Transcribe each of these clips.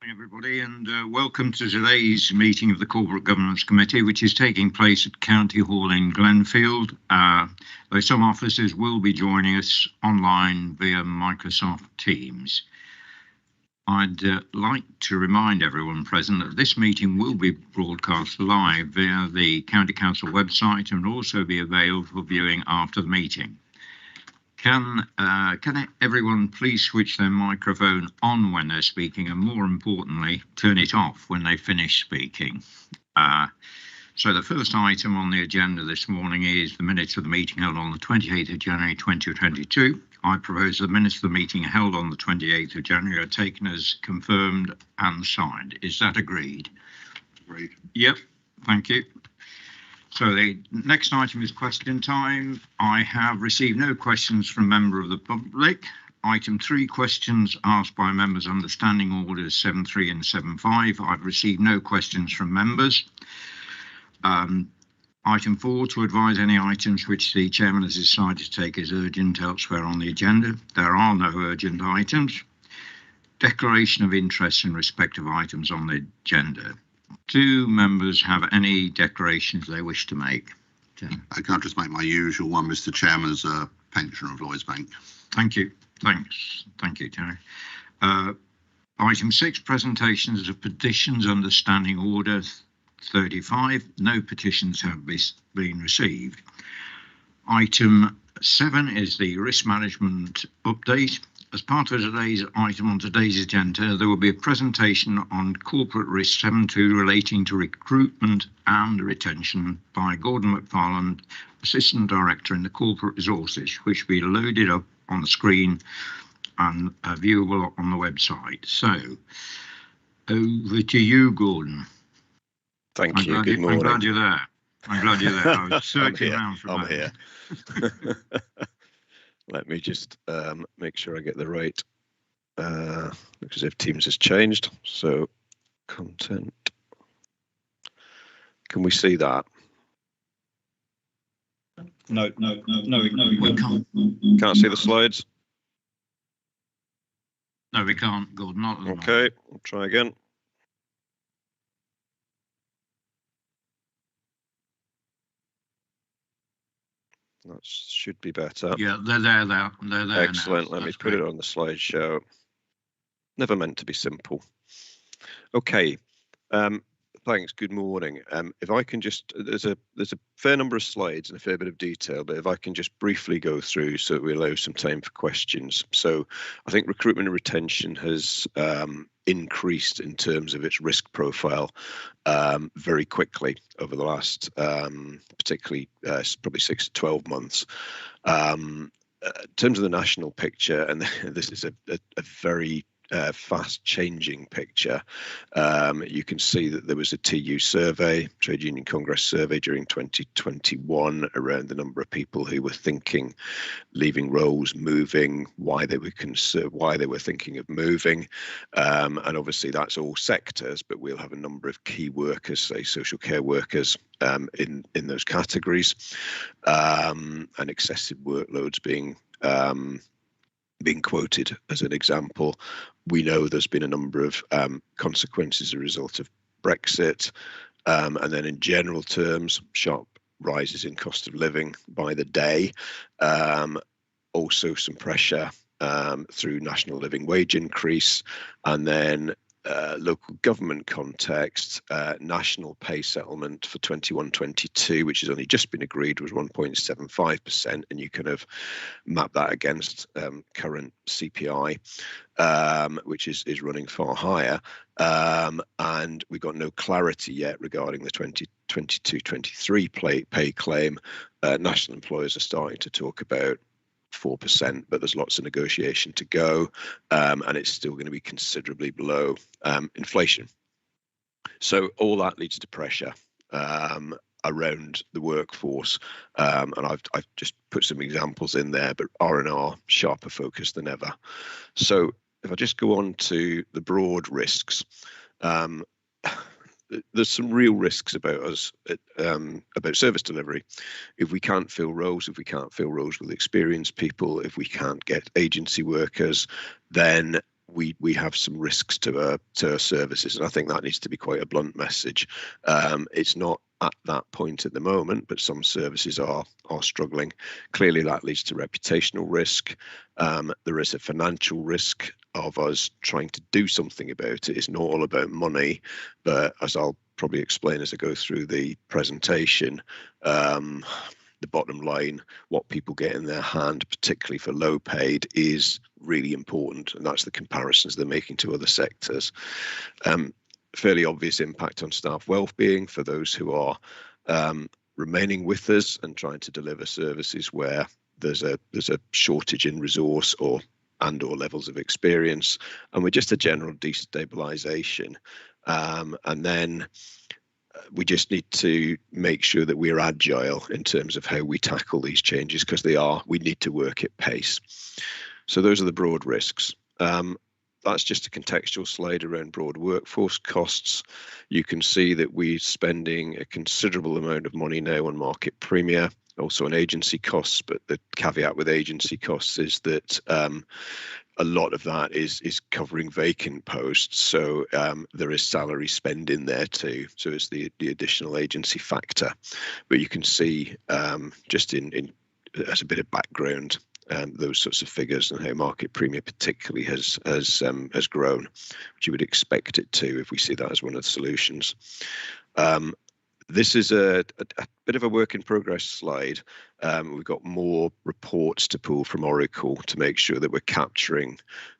Everybody, and welcome to today's meeting of the Corporate Governance Committee, which is taking place at County Hall in Glenfield, though some officers will be joining us online via Microsoft Teams. I'd like to remind everyone present that this meeting will be broadcast live via the County Council website and also be available for viewing after the meeting. Can everyone please switch their microphone on when they're speaking, and more importantly, turn it off when they finish speaking? So the first item on the agenda this morning is the minutes of the meeting held on the 28th of January 2022. I propose the minutes of the meeting held on the 28th of January are taken as confirmed and signed. Is that agreed? Agreed. Yep, thank you. So the next item is question time. I have received no questions from members of the public. Item 3, questions asked by members under Standing Orders 7.3 and 7.5. I've received no questions from members. Item 4, to advise any items which the chairman has decided to take as urgent elsewhere on the agenda. There are no urgent items. Declaration of interest in respect of items on the agenda. Do members have any declarations they wish to make? I can't just make my usual one, Mr. Chairman, as a pensioner of Lloyds Bank. Thank you. Thanks. Thank you, Terry. Item 6, presentations of petitions under Standing Order 35. No petitions have been received. Item 7 is the risk management update. As part of today's item on today's agenda, there will be a presentation on corporate risk 7.2 relating to recruitment and retention by Gordon McFarland, Assistant Director in the Corporate Resources, which will be loaded up on the screen and viewable on the website. So, over to you, Gordon. Thank you. Good morning. I'm glad you're there. I was searching around for I'm here. Let me just make sure I get the right, because if Teams has changed. So content. Can we see that? No, we can't. Can't see the slides? No, we can't, Gordon. Not okay, I'll try again. That should be better. Yeah, they're there. Excellent. Now. Let me put it on the slideshow. Never meant to be simple. Okay. Thanks. Good morning. If I can just, there's a fair number of slides and a fair bit of detail, but if I can just briefly go through so that we allow some time for questions. So I think recruitment and retention has increased in terms of its risk profile very quickly over the last, particularly probably 6 to 12 months. In terms of the national picture, and this is a very fast changing picture. You can see that there was a TU survey, Trade Union Congress survey during 2021 around the number of people who were thinking, leaving roles, moving, why they were thinking of moving. And obviously that's all sectors, but we'll have a number of key workers, say social care workers, in those categories, and excessive workloads being quoted as an example. We know there's been a number of consequences as a result of Brexit, and then in general terms, sharp rises in cost of living by the day. Also some pressure through national living wage increase, and then local government context, national pay settlement for 21-22, which has only just been agreed, was 1.75%, and you kind of map that against current CPI, which is running far higher, and we got no clarity yet regarding the 2022-23 pay claim. National employers are starting to talk about 4%, but there's lots of negotiation to go, and it's still going to be considerably below inflation. So all that leads to pressure around the workforce, and I've just put some examples in there, but R&R sharper focus than ever. So if I just go on to the broad risks, there's some real risks about us, about service delivery. If we can't fill roles with experienced people, if we can't get agency workers, then we have some risks to our services, and I think that needs to be quite a blunt message. It's not at that point at the moment, but some services are struggling. Clearly, that leads to reputational risk. There is a financial risk of us trying to do something about it. It's not all about money, but as I'll probably explain as I go through the presentation, the bottom line, what people get in their hand, particularly for low paid, is really important, and that's the comparisons they're making to other sectors. Fairly obvious impact on staff well-being for those who are remaining with us and trying to deliver services where there's a shortage in resource or levels of experience, and we're just a general destabilization. And then we just need to make sure that we're agile in terms of how we tackle these changes, because we need to work at pace. So those are the broad risks. That's just a contextual slide around broad workforce costs. You can see that we're spending a considerable amount of money now on market premia, also on agency costs, but the caveat with agency costs is that a lot of that is covering vacant posts, so there is salary spend in there too, so it's the additional agency factor. But you can see just in as a bit of background, those sorts of figures and how market premium particularly has grown, which you would expect it to if we see that as one of the solutions. This is a bit of a work in progress slide. We've got more reports to pull from Oracle to make sure that we're capturing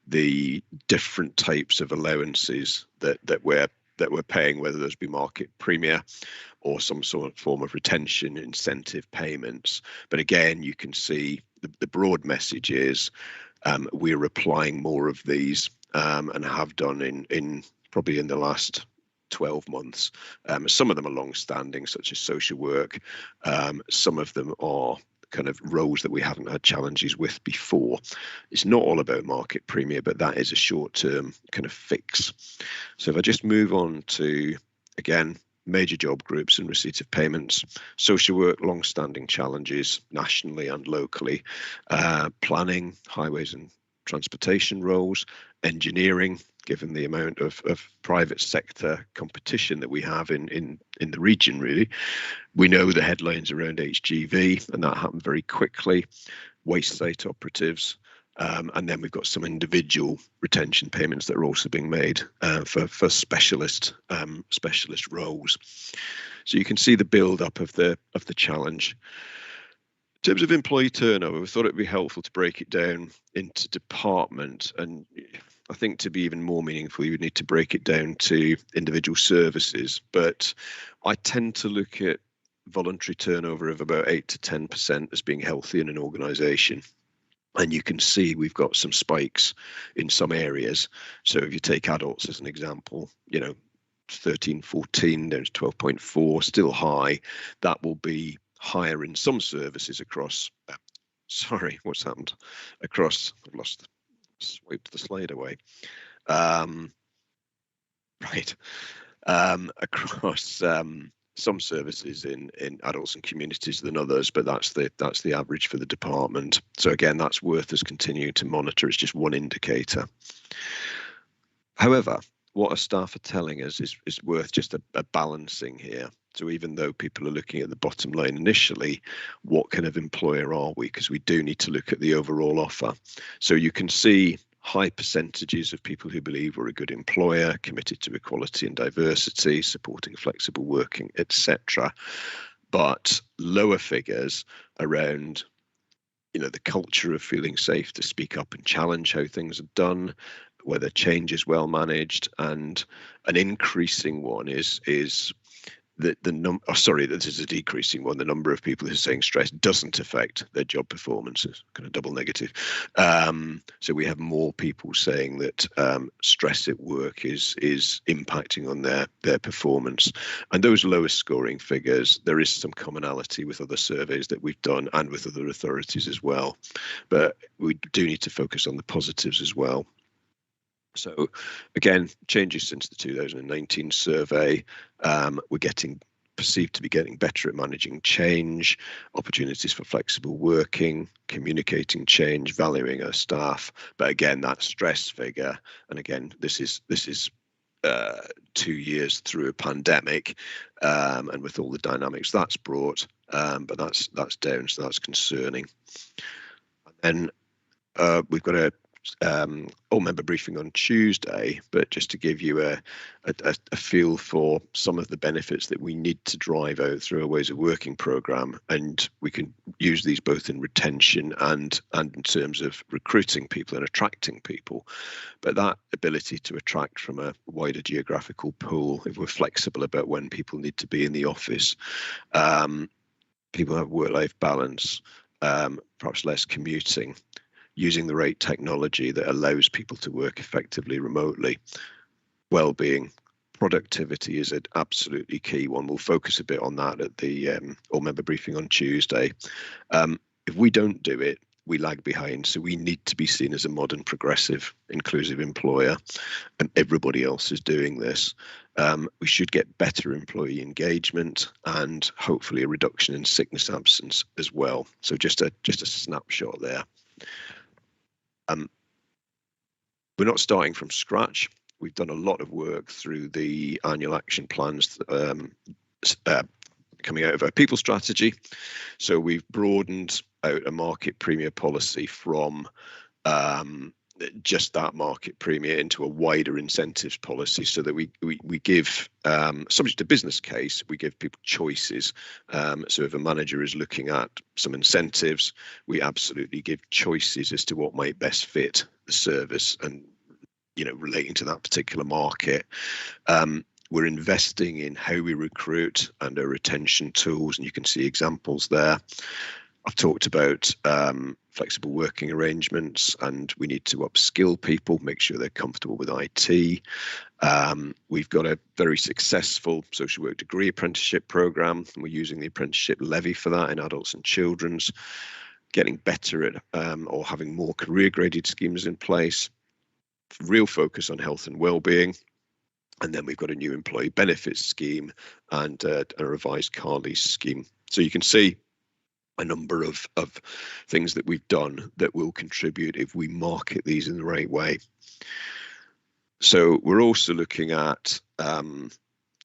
the different types of allowances that we're paying, whether those be market premia or some sort of form of retention incentive payments. But again, you can see the broad message is we're applying more of these and have done in probably in the last 12 months. Some of them are long-standing, such as social work. Some of them are kind of roles that we haven't had challenges with before. It's not all about market premium, but that is a short-term kind of fix. So if I just move on to, again, major job groups and receipt of payments, social work, long-standing challenges nationally and locally, planning, highways and transportation roles, engineering, given the amount of private sector competition that we have in the region, really. We know the headlines around HGV, and that happened very quickly, waste site operatives, and then we've got some individual retention payments that are also being made for specialist roles. So you can see the build up of the challenge. In terms of employee turnover, we thought it'd be helpful to break it down into department, and I think to be even more meaningful, you would need to break it down to individual services. But I tend to look at voluntary turnover of about 8 to 10% as being healthy in an organisation. And you can see we've got some spikes in some areas. So if you take adults as an example, 13, 14 down to 12.4, still high. That will be higher in some services across, sorry, what's happened? Across, I've lost, swiped the slide away. Across some services in adults and communities than others, but that's the average for the department. So again, that's worth us continuing to monitor. It's just one indicator. However, what our staff are telling us is worth just a balancing here. So even though people are looking at the bottom line initially, what kind of employer are we? Because we do need to look at the overall offer. So you can see high percentages of people who believe we're a good employer, committed to equality and diversity, supporting flexible working, etc. But lower figures around, the culture of feeling safe to speak up and challenge how things are done, whether change is well managed, and an increasing one is this is a decreasing one. The number of people who are saying stress doesn't affect their job performances, kind of double negative. So we have more people saying that stress at work is impacting on their performance. And those lowest scoring figures, there is some commonality with other surveys that we've done and with other authorities as well. But we do need to focus on the positives as well. So again, changes since the 2019 survey. We're getting perceived to be getting better at managing change, opportunities for flexible working, communicating change, valuing our staff. But again, that stress figure, and again, this is 2 years through a pandemic, and with all the dynamics that's brought, but that's down, so that's concerning. And then we've got a all-member briefing on Tuesday, but just to give you a feel for some of the benefits that we need to drive out through our ways of working programme, and we can use these both in retention and in terms of recruiting people and attracting people. But that ability to attract from a wider geographical pool, if we're flexible about when people need to be in the office, people have work-life balance, perhaps less commuting, using the right technology that allows people to work effectively remotely. Well-being, productivity is an absolutely key one. We'll focus a bit on that at the all-member briefing on Tuesday. If we don't do it, we lag behind. So we need to be seen as a modern, progressive, inclusive employer, and everybody else is doing this. We should get better employee engagement and hopefully a reduction in sickness absence as well. So just a snapshot there. We're not starting from scratch. We've done a lot of work through the annual action plans coming out of our people strategy. So we've broadened out a market premia policy from just that market premia into a wider incentives policy, so that we give, subject to business case, we give people choices. So if a manager is looking at some incentives, we absolutely give choices as to what might best fit the service and, you know, relating to that particular market. We're investing in how we recruit and our retention tools, and you can see examples there. I've talked about flexible working arrangements, and we need to upskill people, make sure they're comfortable with IT. We've got a very successful social work degree apprenticeship programme, and we're using the apprenticeship levy for that in adults and children's, getting better at or having more career graded schemes in place, real focus on health and well-being. And then we've got a new employee benefits scheme and a revised car lease scheme. So you can see a number of things that we've done that will contribute if we market these in the right way. So we're also looking at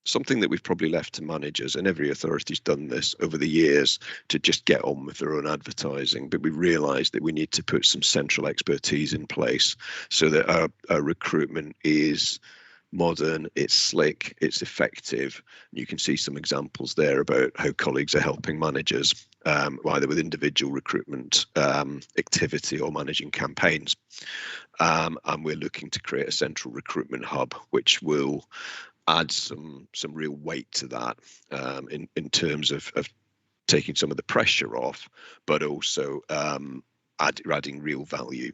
something that we've probably left to managers, and every authority's done this over the years, to just get on with their own advertising. But we realised that we need to put some central expertise in place so that our recruitment is modern, it's slick, it's effective. You can see some examples there about how colleagues are helping managers, either with individual recruitment activity or managing campaigns. And we're looking to create a central recruitment hub, which will add some real weight to that in terms of taking some of the pressure off, but also adding real value.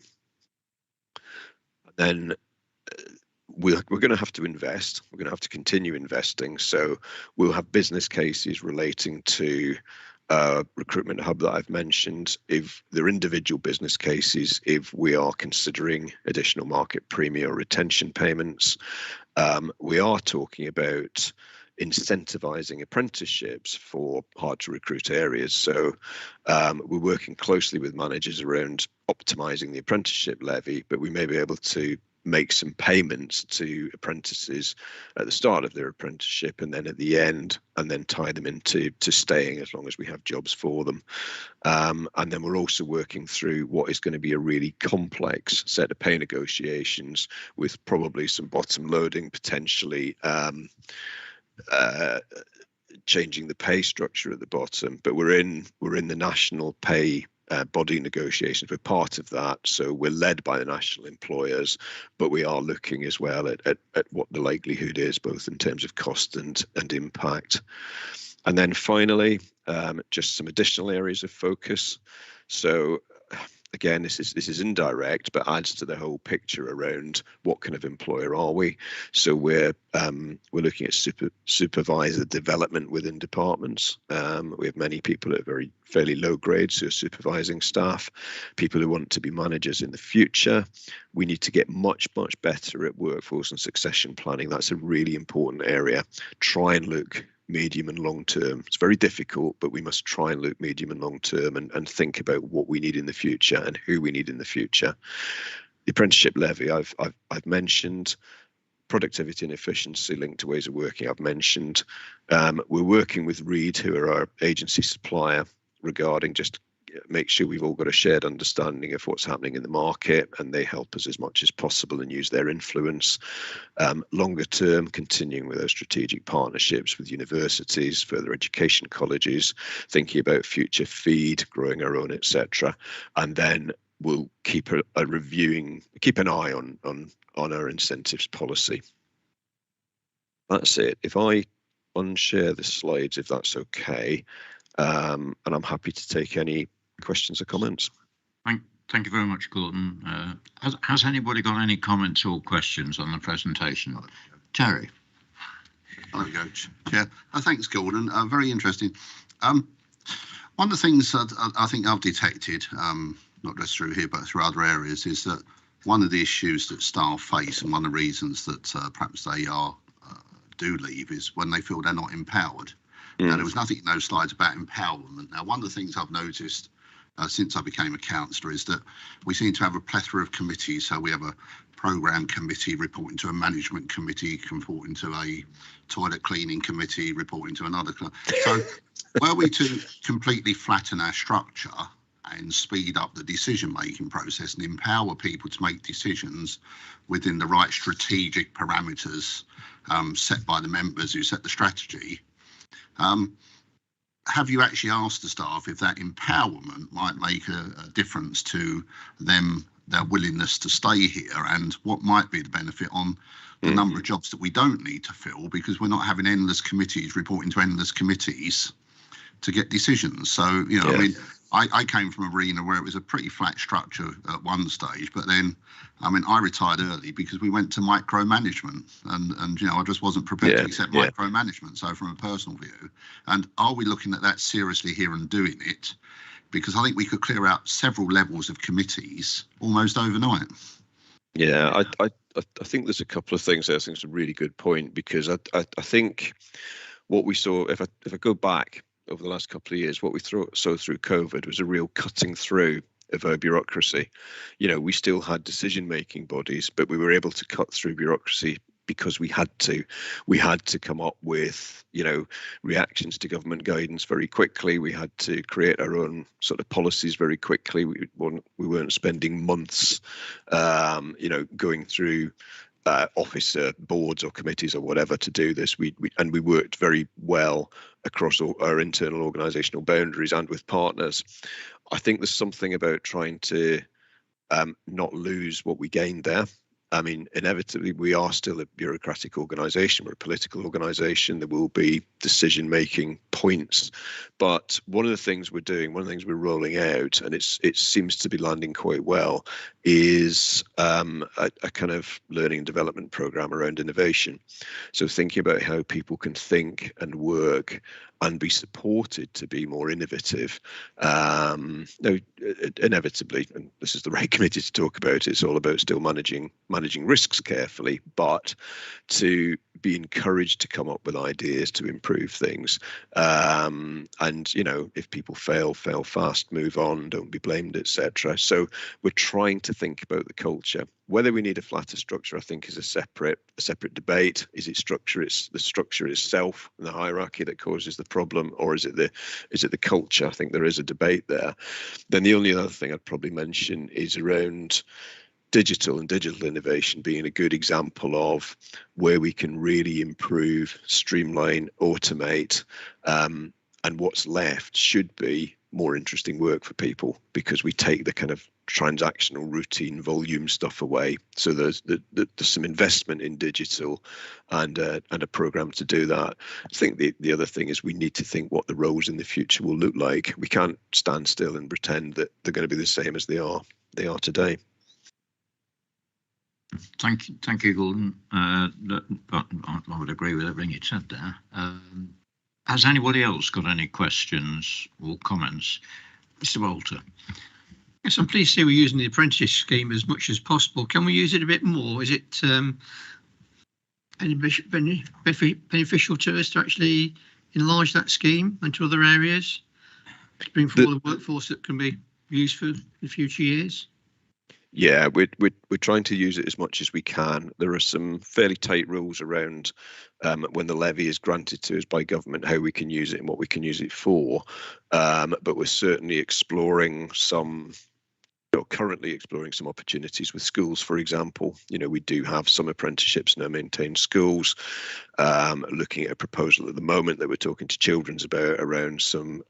Then we're going to have to invest. We're going to have to continue investing. So we'll have business cases relating to recruitment hub that I've mentioned. If they're individual business cases, if we are considering additional market premium or retention payments, we are talking about incentivizing apprenticeships for hard to recruit areas. So we're working closely with managers around optimizing the apprenticeship levy, but we may be able to make some payments to apprentices at the start of their apprenticeship and then at the end, and then tie them into staying as long as we have jobs for them. And then we're also working through what is going to be a really complex set of pay negotiations, with probably some bottom loading, potentially changing the pay structure at the bottom. But we're in the national pay body negotiations. We're part of that, so we're led by the national employers, but we are looking as well at what the likelihood is, both in terms of cost and impact. And then finally, just some additional areas of focus. So again, this is indirect, but adds to the whole picture around what kind of employer are we. So we're looking at supervisor development within departments. We have many people at fairly low grades who are supervising staff, people who want to be managers in the future. We need to get much better at workforce and succession planning. That's a really important area. Try and look medium and long term. It's very difficult, but we must try and look medium and long term and think about what we need in the future and who we need in the future. The apprenticeship levy, I've mentioned. Productivity and efficiency linked to ways of working, I've mentioned. We're working with Reed, who are our agency supplier, regarding just make sure we've all got a shared understanding of what's happening in the market, and they help us as much as possible and use their influence. Longer term, continuing with our strategic partnerships with universities, further education colleges, thinking about future feed, growing our own, etc. And then we'll keep an eye on our incentives policy. That's it. If I unshare the slides, if that's okay, and I'm happy to take any questions or comments. Thank you very much, Gordon. Has anybody got any comments or questions on the presentation? Terry. There you go, Chair. Thanks, Gordon. Very interesting. One of the things that I think I've detected, not just through here, but through other areas, is that one of the issues that staff face, and one of the reasons that perhaps they do leave, is when they feel they're not empowered. Now, there was nothing in those slides about empowerment. Now, one of the things I've noticed since I became a councillor is that we seem to have a plethora of committees. So we have a programme committee reporting to a management committee, reporting to a toilet cleaning committee, reporting to another. So were we to completely flatten our structure and speed up the decision-making process and empower people to make decisions within the right strategic parameters set by the members who set the strategy, have you actually asked the staff if that empowerment might make a difference to them, their willingness to stay here, and what might be the benefit on the number of jobs that we don't need to fill, because we're not having endless committees reporting to endless committees to get decisions? So, you know, I mean, I came from an arena where it was a pretty flat structure at one stage, but then, I mean, I retired early because we went to micromanagement, and you know, I just wasn't prepared to accept micromanagement. So from a personal view, and are we looking at that seriously here and doing it? Because I think we could clear out several levels of committees almost overnight. Yeah, I think there's a couple of things there. I think it's a really good point, because I think what we saw, if I go back over the last couple of years, what we saw through COVID was a real cutting through of our bureaucracy. You know, we still had decision-making bodies, but we were able to cut through bureaucracy because we had to. We had to come up with, you know, reactions to government guidance very quickly. We had to create our own sort of policies very quickly. We weren't spending months, you know, going through officer boards or committees or whatever to do this. We worked very well across all our internal organisational boundaries and with partners. I think there's something about trying to not lose what we gained there. I mean, inevitably, we are still a bureaucratic organisation. We're a political organisation. There will be decision-making points. But one of the things we're doing, one of the things we're rolling out, and it seems to be landing quite well, is a kind of learning and development programme around innovation. So thinking about how people can think and work and be supported to be more innovative. No, inevitably, and this is the right committee to talk about, it's all about still managing risks carefully, but to be encouraged to come up with ideas to improve things. And, you know, if people fail fast, move on, don't be blamed, etc. So we're trying to think about the culture. Whether we need a flatter structure, I think, is a separate debate. Is it the structure itself and the hierarchy that causes the problem, or is it the culture? I think there is a debate there. Then the only other thing I'd probably mention is around digital innovation being a good example of where we can really improve, streamline, automate, and what's left should be more interesting work for people, because we take the kind of transactional routine volume stuff away. So there's some investment in digital and a program to do that. I think the other thing is we need to think what the roles in the future will look like. We can't stand still and pretend that they're going to be the same as they are today. Thank you, Gordon. I would agree with everything you said there. Has anybody else got any questions or comments? Mr. Walter. Yes, I'm pleased to see we're using the apprenticeship scheme as much as possible. Can we use it a bit more? Is it beneficial to us to actually enlarge that scheme into other areas to bring forward a workforce that can be used for the future years? Yeah, we're trying to use it as much as we can. There are some fairly tight rules around when the levy is granted to us by government, how we can use it and what we can use it for. But we're certainly exploring some, currently exploring some opportunities with schools, for example. We do have some apprenticeships now maintained schools. Looking at a proposal at the moment that we're talking to Children's about around some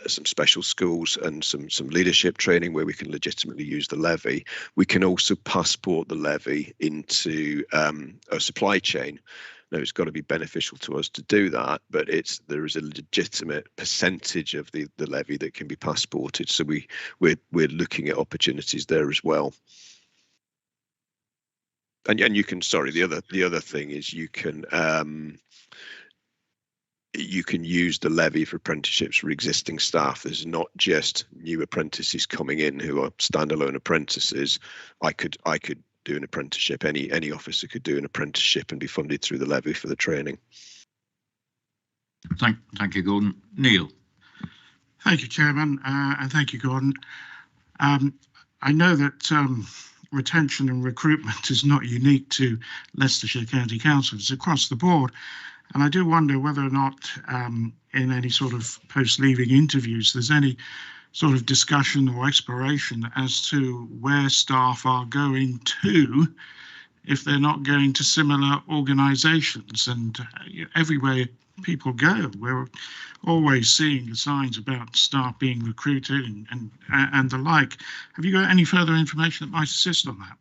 special schools and some leadership training where we can legitimately use the levy. We can also passport the levy into a supply chain. Now, it's got to be beneficial to us to do that, but there is a legitimate percentage of the levy that can be passported. So we're looking at opportunities there as well. And you can, sorry, the other thing is you can use the levy for apprenticeships for existing staff. There's not just new apprentices coming in who are standalone apprentices. I could do an apprenticeship. Any officer could do an apprenticeship and be funded through the levy for the training. Thank you, Gordon. Neil. Thank you, Chairman, and thank you, Gordon. I know that retention and recruitment is not unique to Leicestershire County Council. It's across the board. And I do wonder whether or not in any sort of post-leaving interviews, there's any sort of discussion or exploration as to where staff are going to if they're not going to similar organisations. And everywhere people go, we're always seeing the signs about staff being recruited and the like. Have you got any further information that might assist on that?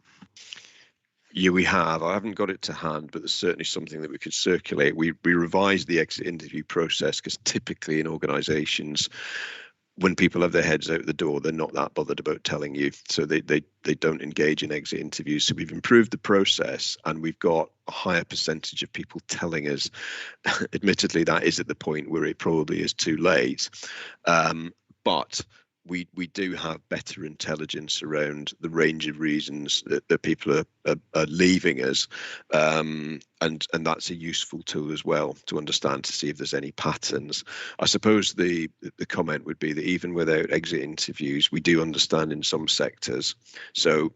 Yeah, we have. I haven't got it to hand, but there's certainly something that we could circulate. We revised the exit interview process because typically in organisations, when people have their heads out the door, they're not that bothered about telling you. So they don't engage in exit interviews. So we've improved the process and we've got a higher percentage of people telling us. Admittedly, that is at the point where it probably is too late. But we do have better intelligence around the range of reasons that people are leaving us, and that's a useful tool as well to understand, to see if there's any patterns. I suppose the comment would be that even without exit interviews, we do understand in some sectors. So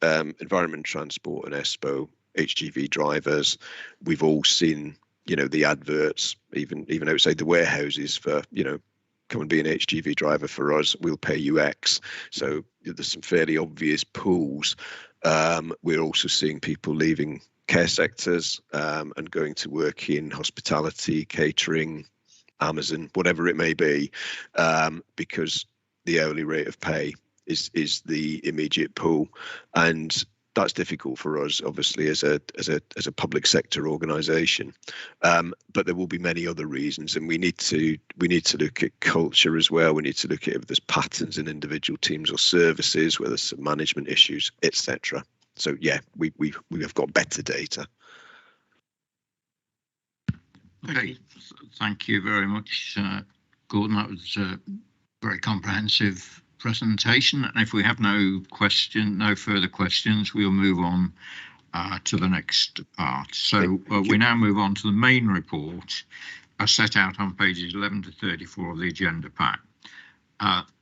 environment, transport and ESPO, HGV drivers, we've all seen, the adverts, even outside the warehouses for, come and be an HGV driver for us, we'll pay you X. So there's some fairly obvious pools. We're also seeing people leaving care sectors and going to work in hospitality, catering, Amazon, whatever it may be, because the hourly rate of pay is the immediate pool. And that's difficult for us, obviously, as a public sector organisation, but there will be many other reasons, and we need to look at culture as well. We need to look at if there's patterns in individual teams or services, whether there's some management issues, etc. So yeah, we have got better data. Okay, thank you very much, Gordon. That was a very comprehensive presentation, and if we have no further questions, we'll move on to the next part. So we now move on to the main report as set out on pages 11 to 34 of the agenda pack.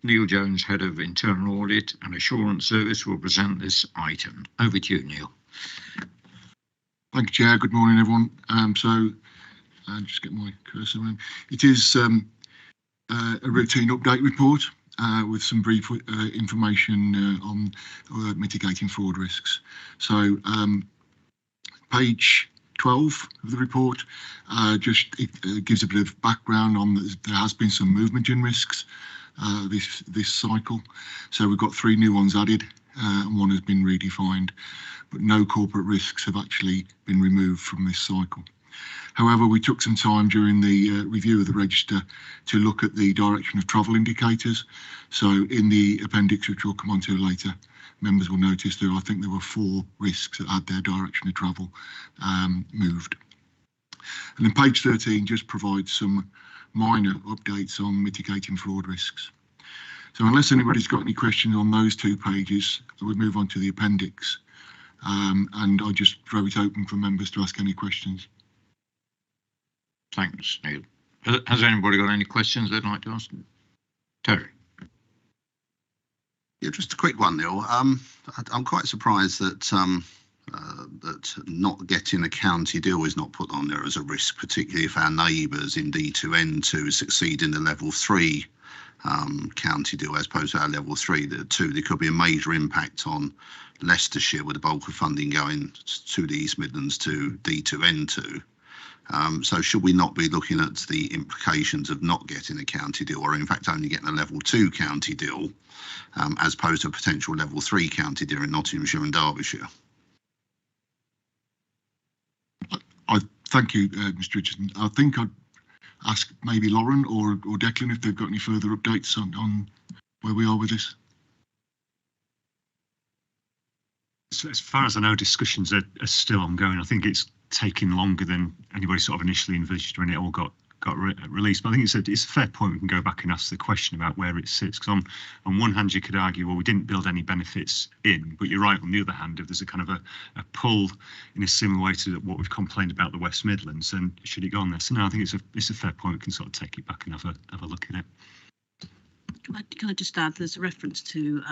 Neil Jones, Head of Internal Audit and Assurance Service, will present this item. Over to you, Neil. Thank you, Chair. Good morning, everyone. I'll just get my cursor in. It is a routine update report with some brief information on mitigating fraud risks. So page 12 of the report it gives a bit of background on there has been some movement in risks this cycle. So we've got 3 new ones added and 1 has been redefined, but no corporate risks have actually been removed from this cycle. However, we took some time during the review of the register to look at the direction of travel indicators. So in the appendix, which we'll come on to later, members will notice that I think there were 4 risks that had their direction of travel moved. And then page 13 just provides some minor updates on mitigating fraud risks. So unless anybody's got any questions on those 2 pages, we'll move on to the appendix. And I'll just throw it open for members to ask any questions. Thanks, Neil. Has anybody got any questions they'd like to ask? Terry. Yeah, just a quick one, Neil. I'm quite surprised that that not getting a county deal is not put on there as a risk, particularly if our neighbours in D2N2 succeed in the level 3 county deal as opposed to our level 3. There could be a major impact on Leicestershire with the bulk of funding going to the East Midlands to D2N2. So should we not be looking at the implications of not getting a county deal, or in fact only getting a level 2 county deal, as opposed to a potential level 3 county deal in Nottinghamshire and Derbyshire? Thank you, Mr. Richardson. I think I'd ask maybe Lauren or Declan if they've got any further updates on where we are with this. So as far as I know, discussions are still ongoing. I think it's taking longer than anybody sort of initially envisaged when it all got released. But I think it's a fair point. We can go back and ask the question about where it sits. Because on one hand, you could argue, well, we didn't build any benefits in. But you're right. On the other hand, if there's a kind of a pull in a similar way to what we've complained about the West Midlands, then should it go on there? So no, I think it's a fair point. We can sort of take it back and have a look at it. Can I just add, there's a reference to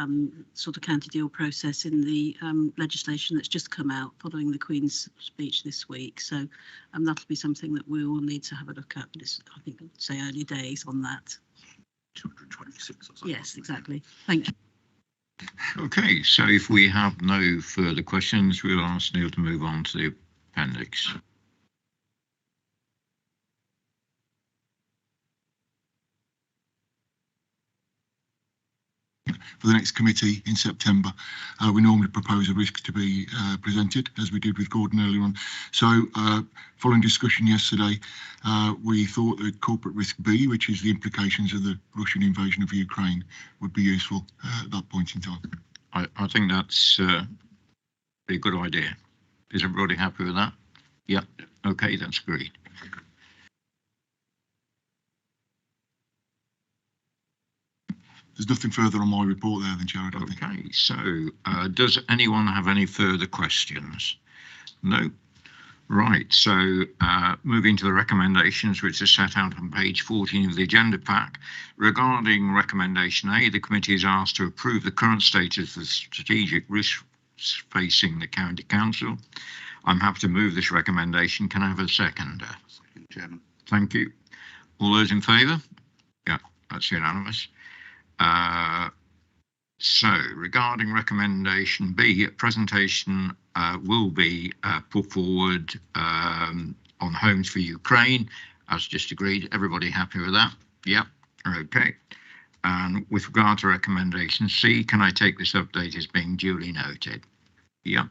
sort of county deal process in the legislation that's just come out following the Queen's speech this week. So that'll be something that we will need to have a look at. But it's, I think, I'd say early days on that. 226 or something. Yes, exactly. Thank you. Okay, so if we have no further questions, we'll ask Neil to move on to the appendix. For the next committee in September, we normally propose a risk to be presented, as we did with Gordon earlier on. So following discussion yesterday, we thought that corporate risk B, which is the implications of the Russian invasion of Ukraine, would be useful at that point in time. I think that's a good idea. Is everybody happy with that? Yeah. Okay, that's great. There's nothing further on my report there than Chair, I don't think. Okay, so does anyone have any further questions? No. Right, so moving to the recommendations, which are set out on page 14 of the agenda pack. Regarding recommendation A, the committee is asked to approve the current status of the strategic risks facing the County Council. I'm happy to move this recommendation. Can I have a seconder? Second, Chairman. Thank you. All those in favour? Yeah, that's unanimous. So regarding recommendation B, a presentation will be put forward on Homes for Ukraine, as just agreed. Everybody happy with that? Yep. Okay. And with regard to recommendation C, can I take this update as being duly noted? Yep.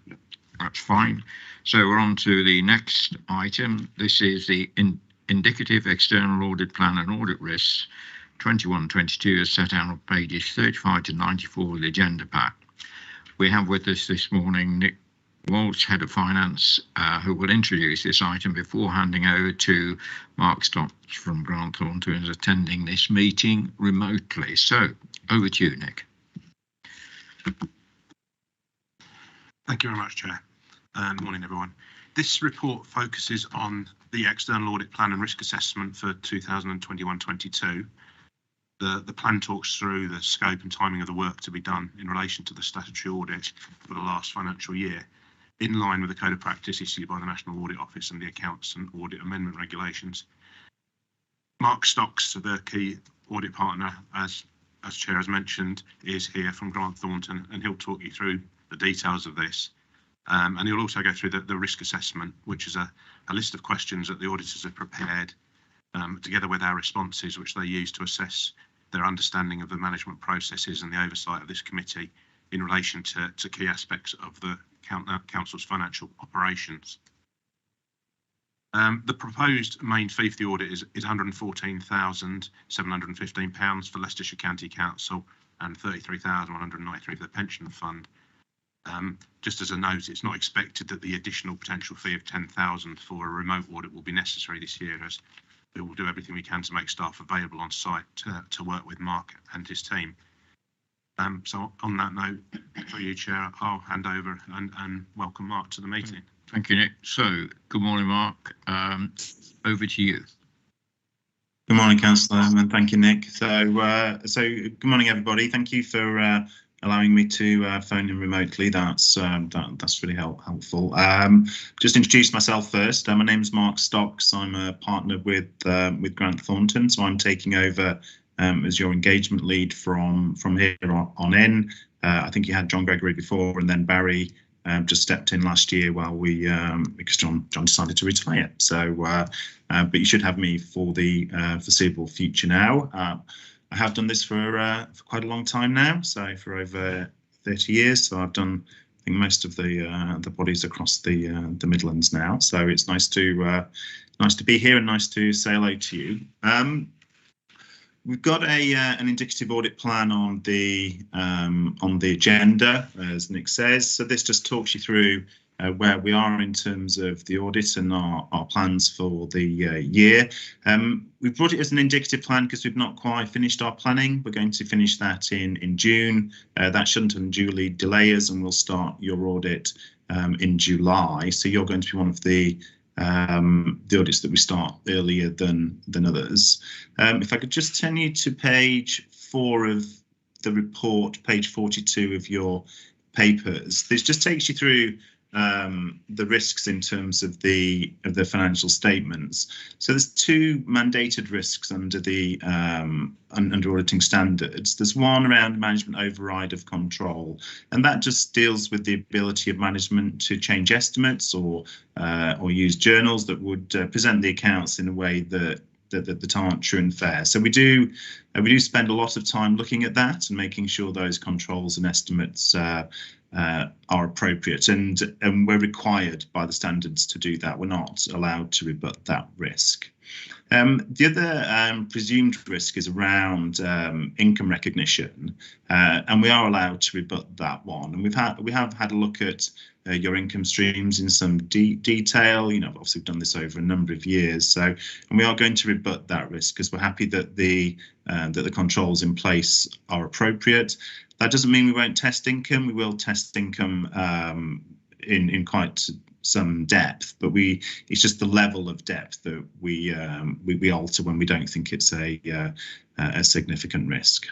That's fine. So we're on to the next item. This is the indicative external audit plan and audit risks 21-22 as set out on pages 35 to 94 of the agenda pack. We have with us this morning Nick Walsh, Head of Finance, who will introduce this item before handing over to Mark Stocks from Grant Thornton, who is attending this meeting remotely. So over to you, Nick. Thank you very much, Chair. Good morning, everyone. This report focuses on the external audit plan and risk assessment for 2021-22. The plan talks through the scope and timing of the work to be done in relation to the statutory audit for the last financial year, in line with the Code of Practice issued by the National Audit Office and the Accounts and Audit Amendment Regulations. Mark Stocks, the key audit partner, as Chair has mentioned, is here from Grant Thornton, and he'll talk you through the details of this. And he'll also go through the risk assessment, which is a list of questions that the auditors have prepared, together with our responses, which they use to assess their understanding of the management processes and the oversight of this committee in relation to key aspects of the Council's financial operations. The proposed main fee for the audit is £114,715 for Leicestershire County Council and £33,193 for the pension fund. Just as a note, it's not expected that the additional potential fee of £10,000 for a remote audit will be necessary this year, as we will do everything we can to make staff available on site to work with Mark and his team. So on that note, for you, Chair, I'll hand over and welcome Mark to the meeting. Thank you, Nick. So, good morning, Mark. Over to you. Good morning, Councillor, and thank you, Nick. So good morning, everybody. Thank you for allowing me to phone in remotely. That's really helpful. Just introduce myself first. My name's Mark Stocks. I'm a partner with Grant Thornton, so I'm taking over as your engagement lead from here on in. I think you had John Gregory before, and then Barry just stepped in last year while because John decided to retire. So, but you should have me for the foreseeable future now. I have done this for quite a long time now, so for over 30 years. So I've done, I think, most of the bodies across the Midlands now. So it's nice to be here and nice to say hello to you. We've got an indicative audit plan on the agenda, as Nick says. So this just talks you through where we are in terms of the audit and our plans for the year. We've brought it as an indicative plan because we've not quite finished our planning. We're going to finish that in June. That shouldn't unduly delay us, and we'll start your audit in July. So you're going to be one of the audits that we start earlier than others. If I could just turn you to page 4 of the report, page 42 of your papers. This just takes you through the risks in terms of the financial statements. So there's 2 mandated risks under the under auditing standards. There's one around management override of control, and that just deals with the ability of management to change estimates or use journals that would present the accounts in a way that aren't true and fair. So we do spend a lot of time looking at that and making sure those controls and estimates are appropriate, and we're required by the standards to do that. We're not allowed to rebut that risk. The other presumed risk is around income recognition, and we are allowed to rebut that one. And we have had a look at your income streams in some detail. You know, obviously we've done this over a number of years, so and we are going to rebut that risk because we're happy that the controls in place are appropriate. That doesn't mean we won't test income. We will test income in quite some depth, but it's just the level of depth that we alter when we don't think it's a significant risk.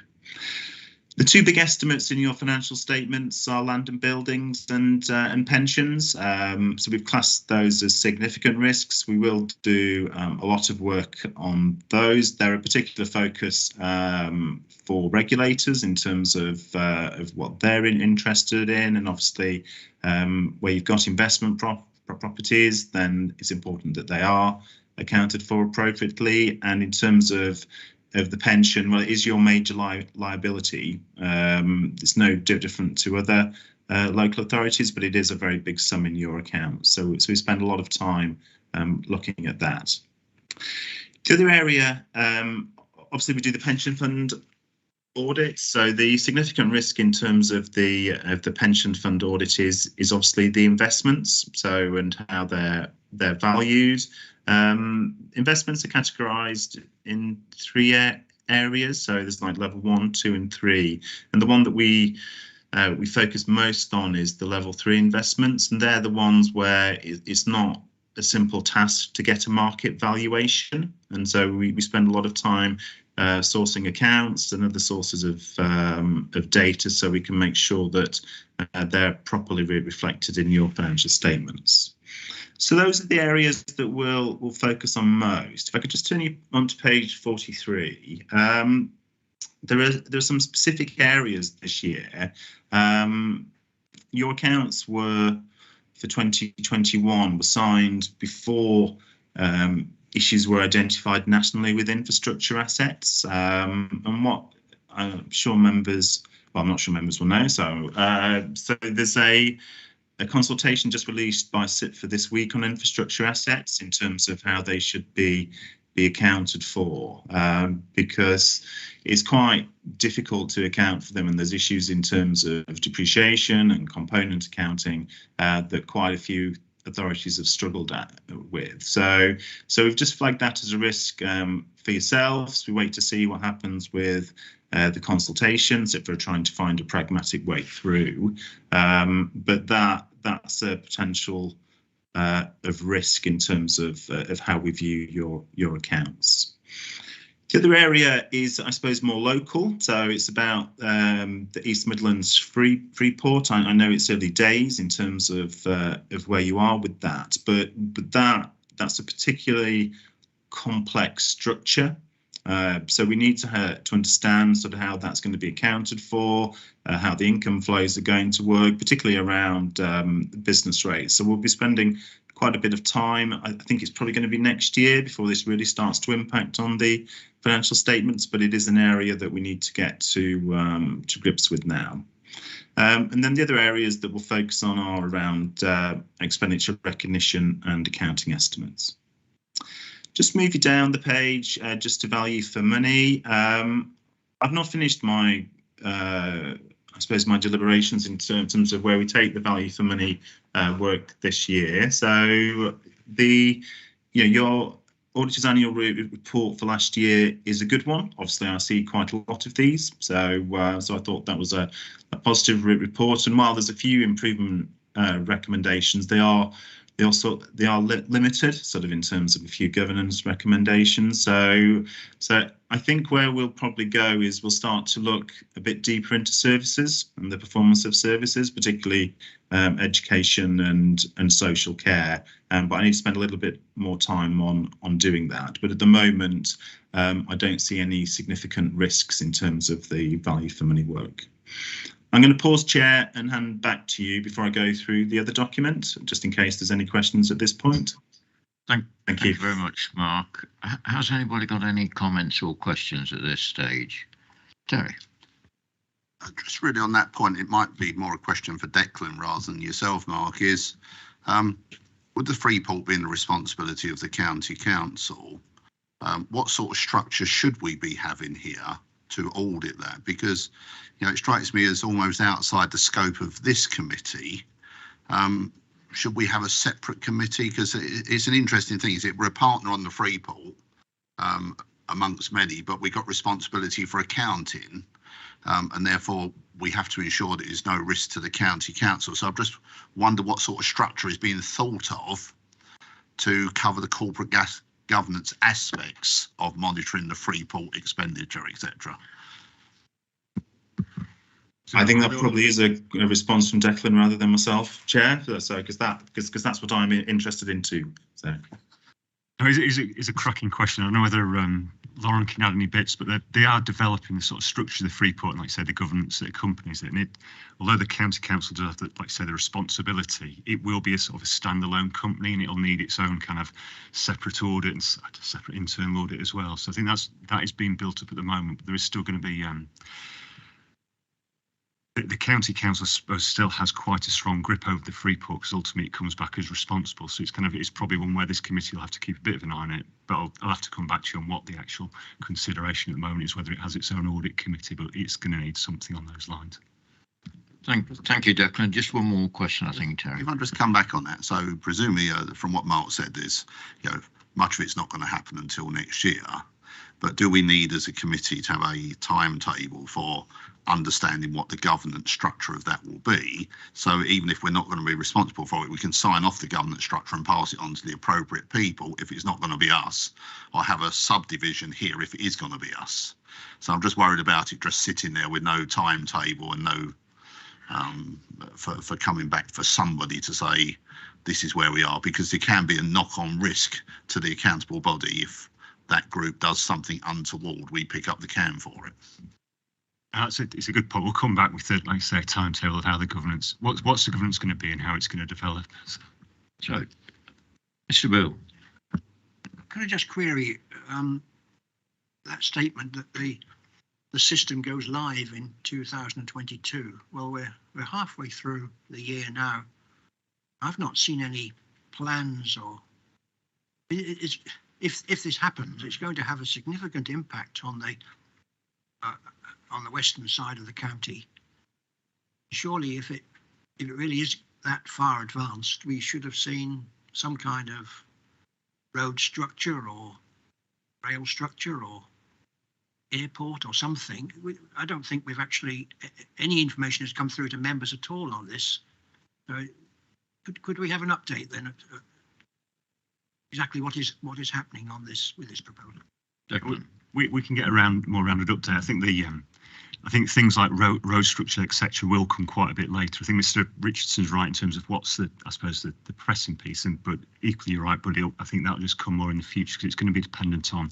The 2 big estimates in your financial statements are land and buildings and pensions. So we've classed those as significant risks. We will do a lot of work on those. They're a particular focus for regulators in terms of what they're interested in, and obviously where you've got investment properties, then it's important that they are accounted for appropriately. And in terms of the pension, well, it is your major liability. It's no different to other local authorities, but it is a very big sum in your account. So we spend a lot of time looking at that. The other area, obviously, we do the pension fund audit. So the significant risk in terms of the pension fund audit is obviously the investments. So and how they're valued. Investments are categorized in 3 areas. So there's like level 1, 2, and 3. And the one that we focus most on is the level 3 investments. And they're the ones where it's not a simple task to get a market valuation. And so we spend a lot of time sourcing accounts and other sources of data so we can make sure that they're properly reflected in your financial statements. So those are the areas that we'll focus on most. If I could just turn you on to page 43. There are some specific areas this year. Your accounts were for 2021 were signed before issues were identified nationally with infrastructure assets. And what I'm sure members, well, I'm not sure members will know. So there's a consultation just released by SIP for this week on infrastructure assets in terms of how they should be accounted for, because it's quite difficult to account for them, and there's issues in terms of depreciation and component accounting that quite a few authorities have struggled with. So we've just flagged that as a risk for yourselves. We wait to see what happens with the consultations if we're trying to find a pragmatic way through. But that's a potential of risk in terms of how we view your accounts. The other area is, I suppose, more local. So it's about the East Midlands Freeport. I know it's early days in terms of where you are with that, but that's a particularly complex structure. So we need to understand sort of how that's going to be accounted for, how the income flows are going to work, particularly around business rates. So we'll be spending quite a bit of time. I think it's probably going to be next year before this really starts to impact on the financial statements, but it is an area that we need to get to grips with now. And then the other areas that we'll focus on are around expenditure recognition and accounting estimates. Just move you down the page just to value for money. I've not finished my, I suppose, my deliberations in terms of where we take the value for money work this year. So your auditor's annual report for last year is a good one. Obviously, I see quite a lot of these, so I thought that was a positive report. And while there's a few improvement recommendations, they are limited, sort of in terms of a few governance recommendations. So I think where we'll probably go is we'll start to look a bit deeper into services and the performance of services, particularly education and social care. But I need to spend a little bit more time on doing that. But at the moment, I don't see any significant risks in terms of the value for money work. I'm going to pause, Chair, and hand back to you before I go through the other document, just in case there's any questions at this point. Thank you very much, Mark. Has anybody got any comments or questions at this stage? Terry? Just really on that point, it might be more a question for Declan rather than yourself, Mark, is would the Freeport be in the responsibility of the county council? What sort of structure should we be having here to audit that? Because it strikes me as almost outside the scope of this committee. Should we have a separate committee? Because it's an interesting thing. We're a partner on the Freeport amongst many, but we've got responsibility for accounting, and therefore we have to ensure that there's no risk to the county council. So I just wonder what sort of structure is being thought of to cover the corporate governance aspects of monitoring the Freeport expenditure, etc. I think that probably is a response from Declan rather than myself, Chair. So because that's what I'm interested in too. So. No, it's a cracking question. I don't know whether Lauren can add any bits, but they are developing the sort of structure of the Freeport and, like I say, the governance that accompanies it. And although the county council does have, like I say, the responsibility, it will be a sort of a standalone company, and it'll need its own kind of separate audit and separate internal audit as well. So I think that is being built up at the moment. But there is still going to be the county council, I suppose, still has quite a strong grip over the Freeport because ultimately it comes back as responsible. So it's probably one where this committee will have to keep a bit of an eye on it. But I'll have to come back to you on what the actual consideration at the moment is, whether it has its own audit committee, but it's going to need something on those lines. Thank you, Declan. Just one more question, I think, Terry. If I just come back on that, so presumably from what Mark said, is much of it's not going to happen until next year. But do we need, as a committee, to have a timetable for understanding what the governance structure of that will be? So even if we're not going to be responsible for it, we can sign off the governance structure and pass it on to the appropriate people if it's not going to be us, or have a subdivision here if it is going to be us. So I'm just worried about it just sitting there with no timetable and no for coming back for somebody to say this is where we are, because there can be a knock-on risk to the accountable body if that group does something untoward, we pick up the can for it. It's a good point. We'll come back with, like I say, a timetable of how the governance, what's the governance going to be and how it's going to develop. So, Mr. Bill. Can I just query that statement that the system goes live in 2022? Well, we're halfway through the year now. I've not seen any plans, or if this happens, it's going to have a significant impact on the western side of the county. Surely, if it really is that far advanced, we should have seen some kind of road structure or rail structure or airport or something. I don't think we've actually, any information has come through to members at all on this. So Could we have an update then? Exactly what is happening on this with this proposal? We can get around more rounded update. I think I think things like road structure, etc., will come quite a bit later. I think Mr. Richardson's right in terms of what's the pressing piece, but equally you're right, but I think that'll just come more in the future because it's going to be dependent on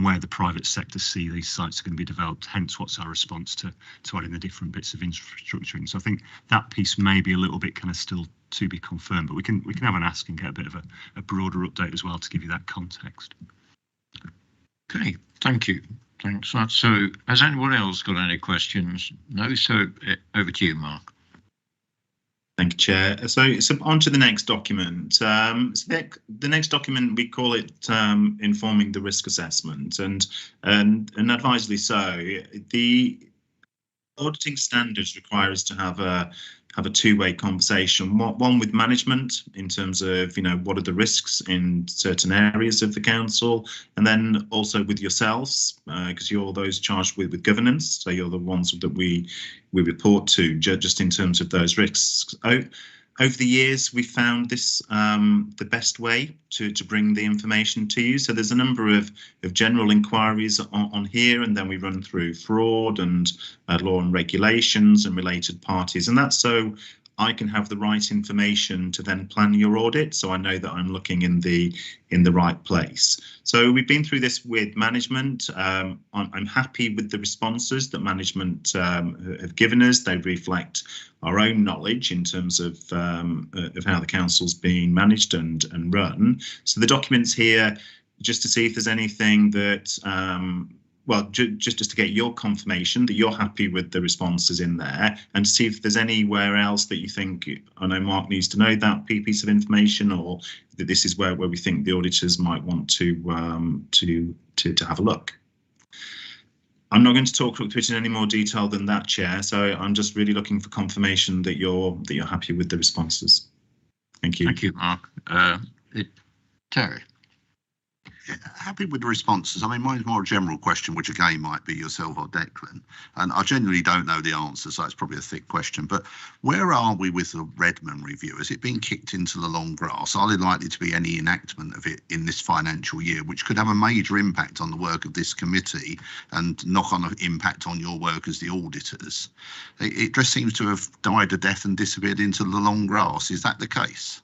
where the private sector see these sites are going to be developed. Hence, what's our response to adding the different bits of infrastructure in. So I think that piece may be a little bit kind of still to be confirmed, but we can have an ask and get a bit of a broader update as well to give you that context. Okay, thank you. Thanks. So has anyone else got any questions? No, so over to you, Mark. Thank you, Chair. So on to the next document. So the next document, we call it informing the risk assessment, and advisedly so. The auditing standards require us to have a two-way conversation, one with management in terms of, what are the risks in certain areas of the council, and then also with yourselves, because you're those charged with governance, so you're the ones that we report to just in terms of those risks. Over the years, we found this the best way to bring the information to you. So there's a number of general inquiries on here, and then we run through fraud and law and regulations and related parties. And that's so I can have the right information to then plan your audit, so I know that I'm looking in the right place. So we've been through this with management. I'm happy with the responses that management have given us. They reflect our own knowledge in terms of how the council's being managed and run. So the documents here, just to see if there's anything that just to get your confirmation that you're happy with the responses in there, and to see if there's anywhere else that you think, I know Mark needs to know that piece of information, or that this is where we think the auditors might want to have a look. I'm not going to talk through it in any more detail than that, Chair. So I'm just really looking for confirmation that you're happy with the responses. Thank you. Thank you, Mark. Terry. Yeah, happy with the responses. I mean, mine's more a general question, which again might be yourself or Declan. And I genuinely don't know the answer, so it's probably a thick question. But where are we with the Redmond review? Has it been kicked into the long grass? Are there likely to be any enactment of it in this financial year, which could have a major impact on the work of this committee and knock-on impact on your work as the auditors? It just seems to have died a death and disappeared into the long grass. Is that the case?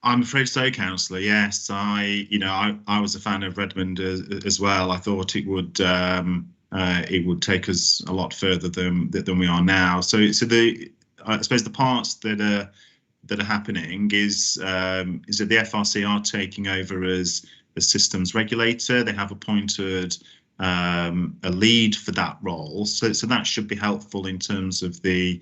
I'm afraid so, Councillor. Yes, I was a fan of Redmond as well. I thought it would take us a lot further than we are now. So I suppose the parts that are happening is that the FRC are taking over as a systems regulator. They have appointed a lead for that role. So that should be helpful in terms of the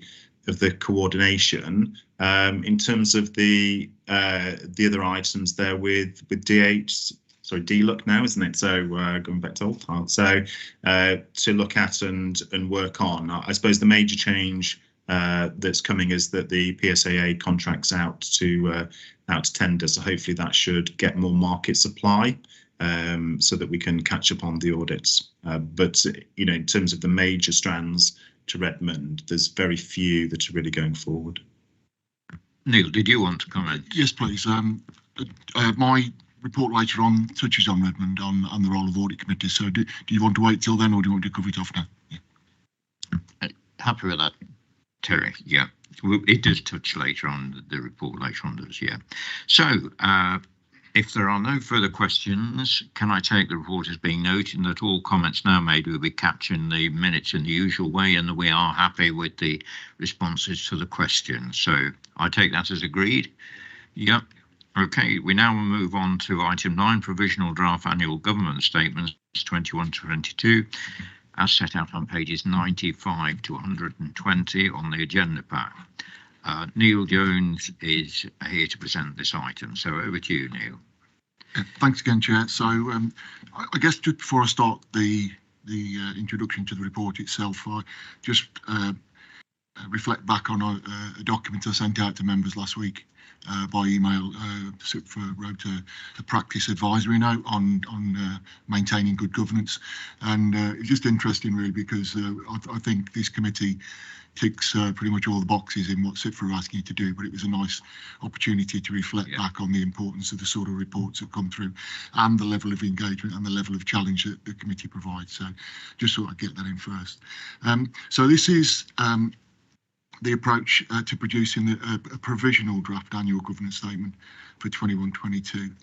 coordination. In terms of the other items there with DLUC now, isn't it? So going back to old tile. So to look at and work on. I suppose the major change that's coming is that the PSAA contracts out to tender. So hopefully that should get more market supply, so that we can catch up on the audits. But in terms of the major strands to Redmond, there's very few that are really going forward. Neil, did you want to comment? Yes, please. My report later on touches on Redmond on the role of audit committee. So do you want to wait till then, or do you want to cover it off now? Yeah. Happy with that, Terry? Yeah, it does touch later on, the report later on does, yeah. So if there are no further questions, can I take the report as being noted that all comments now made will be captured in the minutes in the usual way, and that we are happy with the responses to the questions? So I take that as agreed. Yep. Okay, we now move on to item 9, provisional draft annual government statements 21-22, as set out on pages 95 to 120 on the agenda pack. Neil Jones is here to present this item, so over to you, Neil. Thanks again, Chair. So I guess just before I start the introduction to the report itself, I just reflect back on a document I sent out to members last week by email. SIPFA wrote a practice advisory note on maintaining good governance, and it's just interesting really because I think this committee ticks pretty much all the boxes in what SIPFA are asking you to do, but it was a nice opportunity to reflect back on the importance of the sort of reports that come through and the level of engagement and the level of challenge that the committee provides. So just thought I'd get that in first. So this is the approach to producing a provisional draft annual governance statement for 21-22.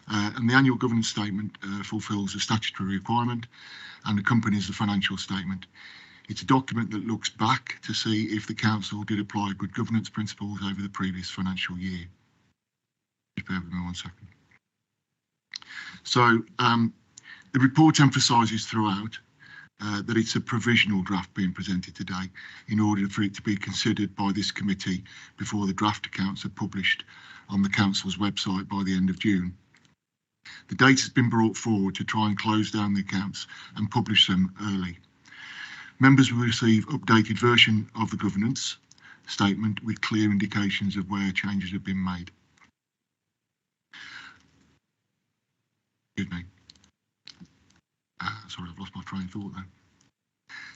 And the annual governance statement fulfills a statutory requirement and accompanies the financial statement. It's a document that looks back to see if the council did apply good governance principles over the previous financial year. Just bear with me 1 second. So the report emphasises throughout that it's a provisional draft being presented today in order for it to be considered by this committee before the draft accounts are published on the council's website by the end of June. The date has been brought forward to try and close down the accounts and publish them early. Members will receive updated version of the governance statement with clear indications of where changes have been made. Excuse me. Sorry, I've lost my train of thought there.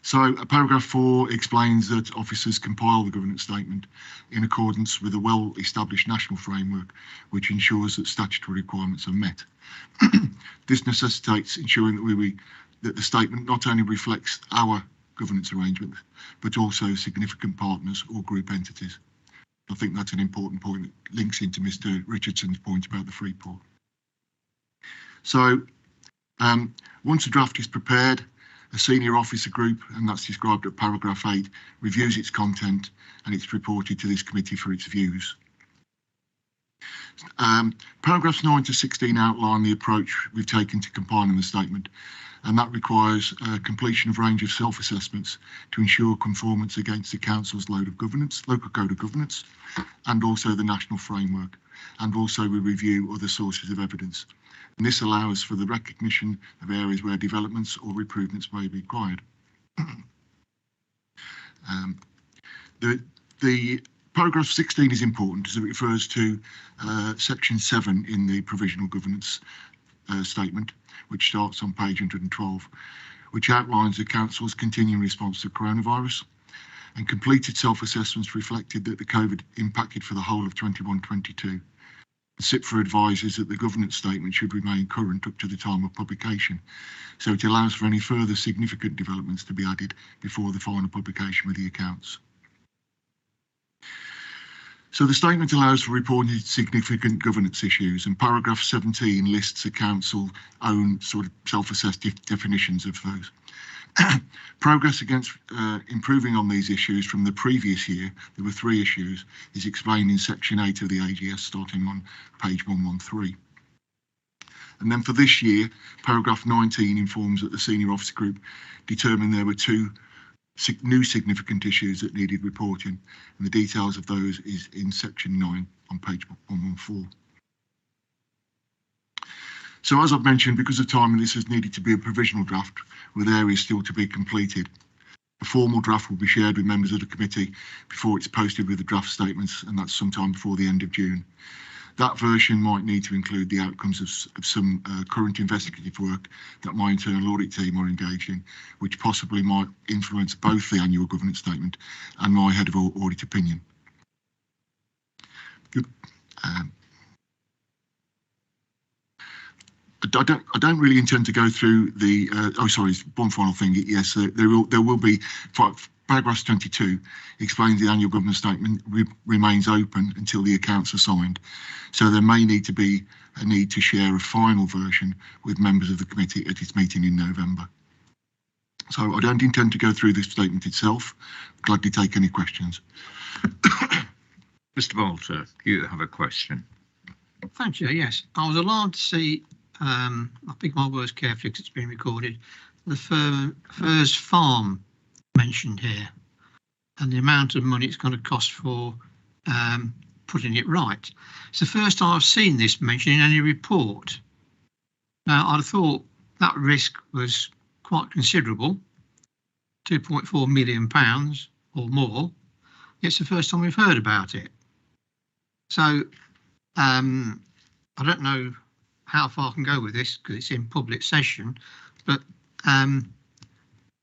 So paragraph 4 explains that officers compile the governance statement in accordance with a well-established national framework which ensures that statutory requirements are met. This necessitates ensuring that the statement not only reflects our governance arrangements, but also significant partners or group entities. I think that's an important point that links into Mr. Richardson's point about the free port. So once a draft is prepared, a senior officer group, and that's described at paragraph 8, reviews its content and it's reported to this committee for its views. Paragraphs 9 to 16 outline the approach we've taken to compiling the statement, and that requires completion of a range of self-assessments to ensure conformance against the council's local code of governance, and also the national framework, and also we review other sources of evidence. And this allows for the recognition of areas where developments or improvements may be required. The paragraph 16 is important as it refers to section 7 in the provisional governance statement, which starts on page 112, which outlines the council's continuing response to coronavirus, and completed self-assessments reflected that the COVID impacted for the whole of 21-22. SIPFA advises that the governance statement should remain current up to the time of publication, so it allows for any further significant developments to be added before the final publication of the accounts. So the statement allows for reporting significant governance issues, and paragraph 17 lists the council's own sort of self-assessed definitions of those. Progress against improving on these issues from the previous year, there were 3 issues, is explained in section 8 of the AGS starting on page 113. And then for this year, paragraph 19 informs that the senior officer group determined there were 2 new significant issues that needed reporting, and the details of those is in section 9 on page 114. So as I've mentioned, because of time, this has needed to be a provisional draft with areas still to be completed. A formal draft will be shared with members of the committee before it's posted with the draft statements, and that's sometime before the end of June. That version might need to include the outcomes of some current investigative work that my internal audit team are engaged in, which possibly might influence both the annual governance statement and my head of audit opinion. Good. I don't really intend to go through the. Oh, sorry. One final thing. Yes, there will be. Paragraph 22 explains the annual government statement remains open until the accounts are signed, so there may need to be a need to share a final version with members of the committee at its meeting in November. So I don't intend to go through this statement itself. Gladly take any questions. Mr. Bolter, you have a question. Thank you. Yes, I was alarmed to see. I pick my words carefully because it's been recorded. The Furs Farm mentioned here, and the amount of money it's going to cost for putting it right. It's the first time I've seen this mentioned in any report. Now, I'd have thought that risk was quite considerable, £2.4 million or more. it's the first time we've heard about it. So I don't know how far I can go with this because it's in public session, but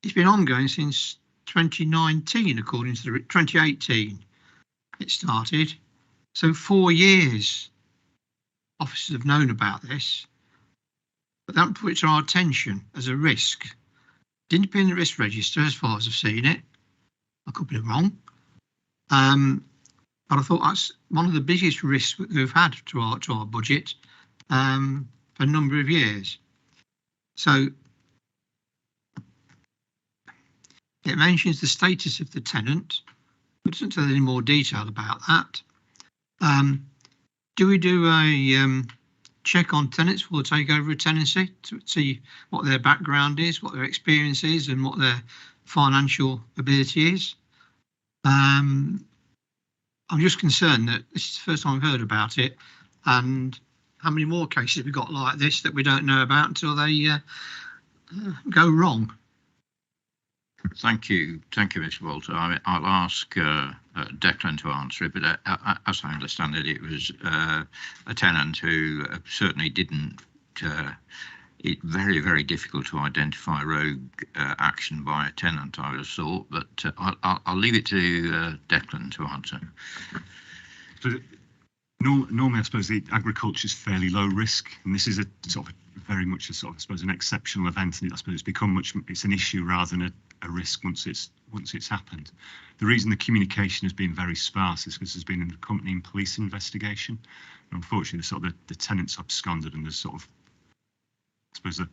it's been ongoing since 2019, according to the 2018 it started. So 4 years officers have known about this, but that put it to our attention as a risk. Didn't appear in the risk register as far as I've seen it. I could be wrong. But I thought that's one of the biggest risks we've had to our budget for a number of years. So it mentions the status of the tenant, but doesn't tell any more detail about that. Do we do a check on tenants before they take over a tenancy to see what their background is, what their experience is, and what their financial ability is? I'm just concerned that this is the first time I've heard about it, and how many more cases have we got like this that we don't know about until they go wrong? Thank you, Mr. Walter. I'll ask Declan to answer it, but as I understand it, it was a tenant who certainly didn't. It's very, very difficult to identify rogue action by a tenant, I would have thought, but I'll leave it to Declan to answer. But normally, I suppose the agriculture is fairly low risk, and this is a sort of very much a sort of, I suppose, an exceptional event, and I suppose it's an issue rather than a risk once it's happened. The reason the communication has been very sparse is because there's been an accompanying police investigation, and unfortunately, the tenants absconded, and there's sort of, I suppose,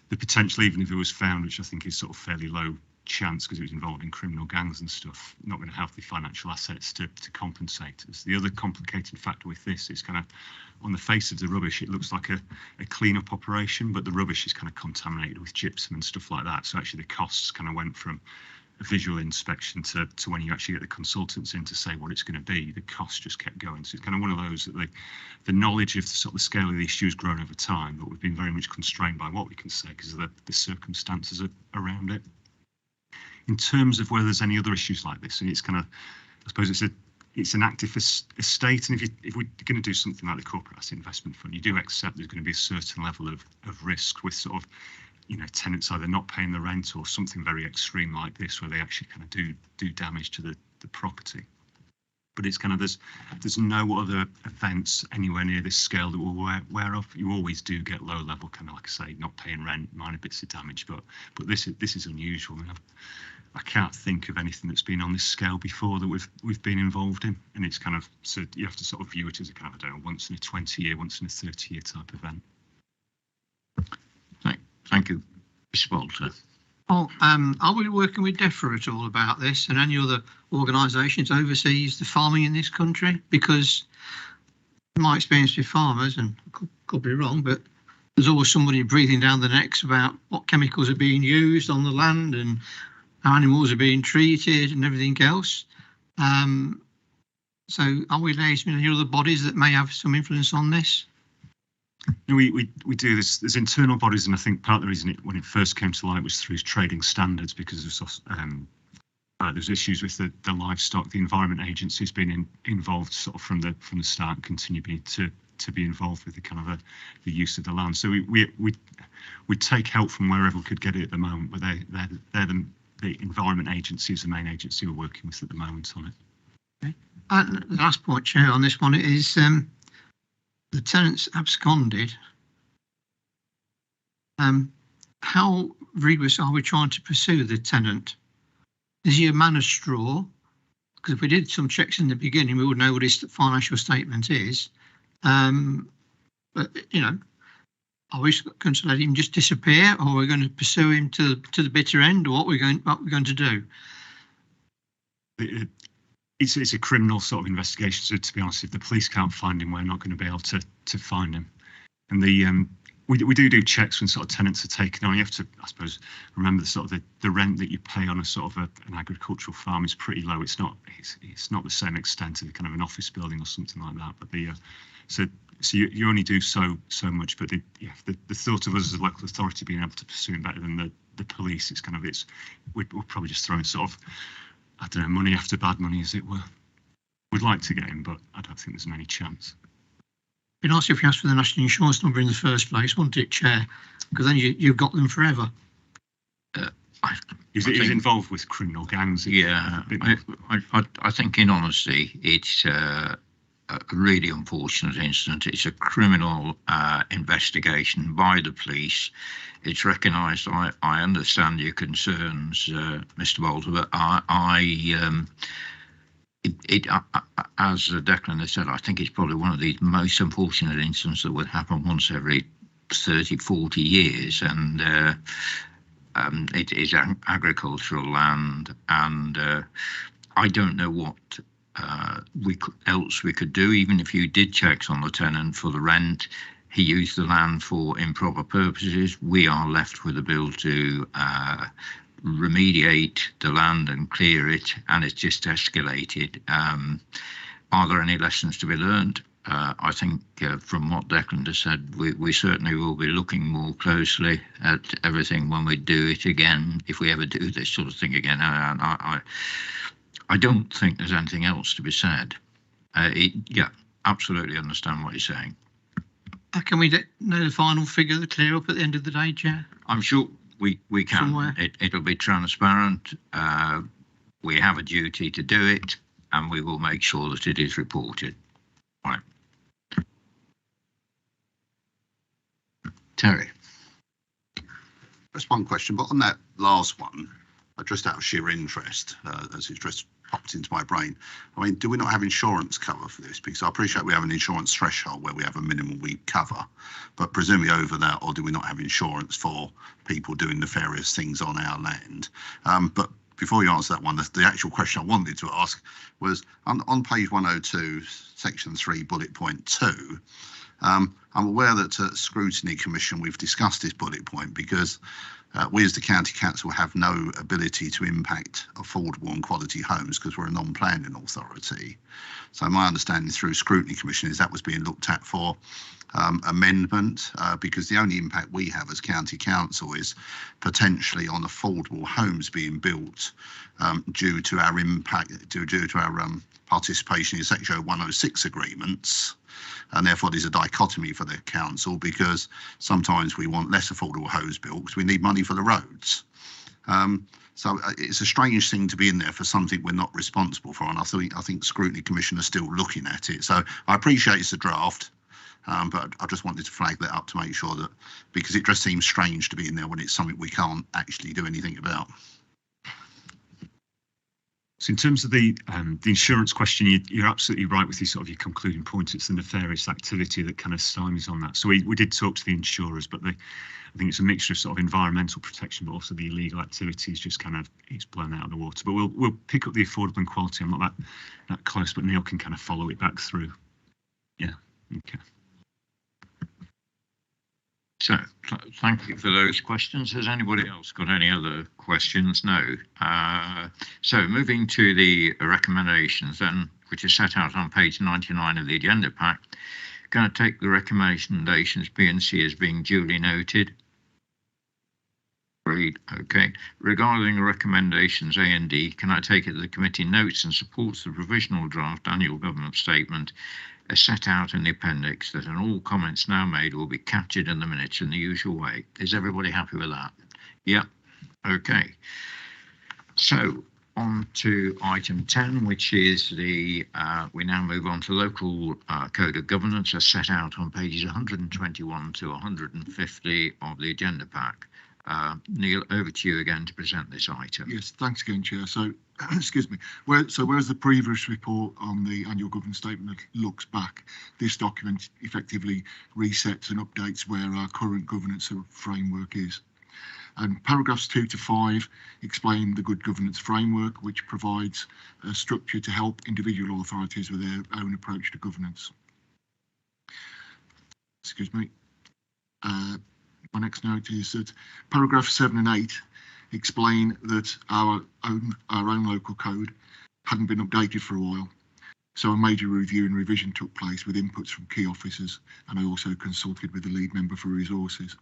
the potential, even if it was found, which I think is sort of fairly low chance because it was involved in criminal gangs and stuff, not going to have the financial assets to compensate us. The other complicating factor with this is kind of on the face of the rubbish, it looks like a clean-up operation, but the rubbish is kind of contaminated with gypsum and stuff like that. So actually the costs kind of went from a visual inspection to when you actually get the consultants in to say what it's going to be, the costs just kept going. So it's kind of one of those that the knowledge of the sort of the scale of the issue has grown over time, but we've been very much constrained by what we can say because of the circumstances around it. In terms of whether there's any other issues like this, and it's kind of, I suppose it's an active estate, and if we're going to do something like the corporate asset investment fund, you do accept there's going to be a certain level of risk with sort of, you know, tenants either not paying the rent or something very extreme like this where they actually kind of do damage to the property. But it's kind of there's no other events anywhere near this scale that we're aware of. You always do get low level, kind of like I say, not paying rent, minor bits of damage, but this is unusual. I mean, I can't think of anything that's been on this scale before that we've been involved in, and it's kind of, so you have to sort of view it as a kind of, I don't know, once in a 20-year, once in a 30-year type event. Thank you, Mr. Walter. Oh, are we working with DEFRA at all about this and any other organisations overseas the farming in this country? Because in my experience with farmers, and I could be wrong, but there's always somebody breathing down the necks about what chemicals are being used on the land and how animals are being treated and everything else. So are we liaising with any other bodies that may have some influence on this? We do this. There's internal bodies, and I think part of the reason when it first came to light was through trading standards, because there's issues with the livestock. The Environment Agency has been involved sort of from the start, and continue to be involved with the kind of the use of the land. So we take help from wherever we could get it at the moment, but they're the Environment Agency is the main agency we're working with at the moment on it. Okay. And the last point, Chair, on this one is the tenants absconded. How rigorous are we trying to pursue the tenant? Is he a man of straw? Because if we did some checks in the beginning, we would know what his financial statement is. But you know, are we going to let him just disappear, or are we going to pursue him to the bitter end, or what we're going to do? It's a criminal sort of investigation. So to be honest, if the police can't find him, we're not going to be able to find him. And we do checks when sort of tenants are taken on. You have to, I suppose, remember the rent that you pay on a sort of an agricultural farm is pretty low. It's not the same extent of kind of an office building or something like that. But so you only do so much. But the thought of us as a local authority being able to pursue it better than the police, we're probably just throwing sort of I don't know, money after bad money, as it were. We'd like to get him, but I don't think there's any chance. It'd be nice if you asked for the national insurance number in the first place, wouldn't it, Chair? Because then you've got them forever. He's involved with criminal gangs. Yeah, I think in honesty, it's a really unfortunate incident. It's a criminal investigation by the police. It's recognised. I understand your concerns, Mr. Bolter, but as Declan has said, I think it's probably one of the most unfortunate incidents that would happen once every 30, 40 years. And it is agricultural land. And I don't know what else we could do. Even if you did checks on the tenant for the rent, he used the land for improper purposes. We are left with a bill to remediate the land and clear it, and it's just escalated. Are there any lessons to be learned? I think from what Declan has said, we certainly will be looking more closely at everything when we do it again, if we ever do this sort of thing again. I don't think there's anything else to be said. Yeah, absolutely understand what you're saying. Can we know the final figure, the clear up at the end of the day, Chair? I'm sure we can. Somewhere. It'll be transparent. We have a duty to do it, and we will make sure that it is reported. Right. Terry. Just one question, but on that last one, just out of sheer interest, as it's just popped into my brain, I mean, do we not have insurance cover for this? Because I appreciate we have an insurance threshold where we have a minimum we cover, but presumably over that, or do we not have insurance for people doing nefarious things on our land? But before you answer that one, the actual question I wanted to ask was on page 102, section 3, bullet point 2. I'm aware that at Scrutiny Commission we've discussed this bullet point because we as the County Council have no ability to impact affordable and quality homes because we're a non-planning authority. So my understanding through Scrutiny Commission is that was being looked at for amendment because the only impact we have as County Council is potentially on affordable homes being built due to our impact, due to our participation in Section 106 agreements. And therefore there's a dichotomy for the council because sometimes we want less affordable homes built because we need money for the roads. So it's a strange thing to be in there for something we're not responsible for. And I think Scrutiny Commission are still looking at it. So I appreciate it's a draft, but I just wanted to flag that up to make sure that, because it just seems strange to be in there when it's something we can't actually do anything about. So in terms of the insurance question, you're absolutely right with your concluding point. It's the nefarious activity that kind of stymies on that. So we did talk to the insurers, but I think it's a mixture of sort of environmental protection, but also the illegal activities just kind of, it's blown out of the water. But we'll pick up the affordable and quality. I'm not that close, but Neil can kind of follow it back through. Yeah, okay. So thank you for those questions. Has anybody else got any other questions? No. So moving to the recommendations then, which are set out on page 99 of the agenda pack. Going to take the recommendations B and C as being duly noted. Agreed. Okay. Regarding the recommendations A and D, can I take it that the committee notes and supports the provisional draft annual government statement as set out in the appendix, that all comments now made will be captured in the minutes in the usual way? Is everybody happy with that? Yeah. Okay. So on to item 10, which is the, we now move on to local code of governance as set out on pages 121 to 150 of the agenda pack. Neil, over to you again to present this item. Yes, thanks again, Chair. So, excuse me. Whereas the previous report on the annual governance statement looks back, this document effectively resets and updates where our current governance framework is. And paragraphs 2 to 5 explain the good governance framework, which provides a structure to help individual authorities with their own approach to governance. Excuse me. My next note is that paragraph 7 and 8 explain that our own local code hadn't been updated for a while. So a major review and revision took place with inputs from key officers, and I also consulted with the lead member for resources.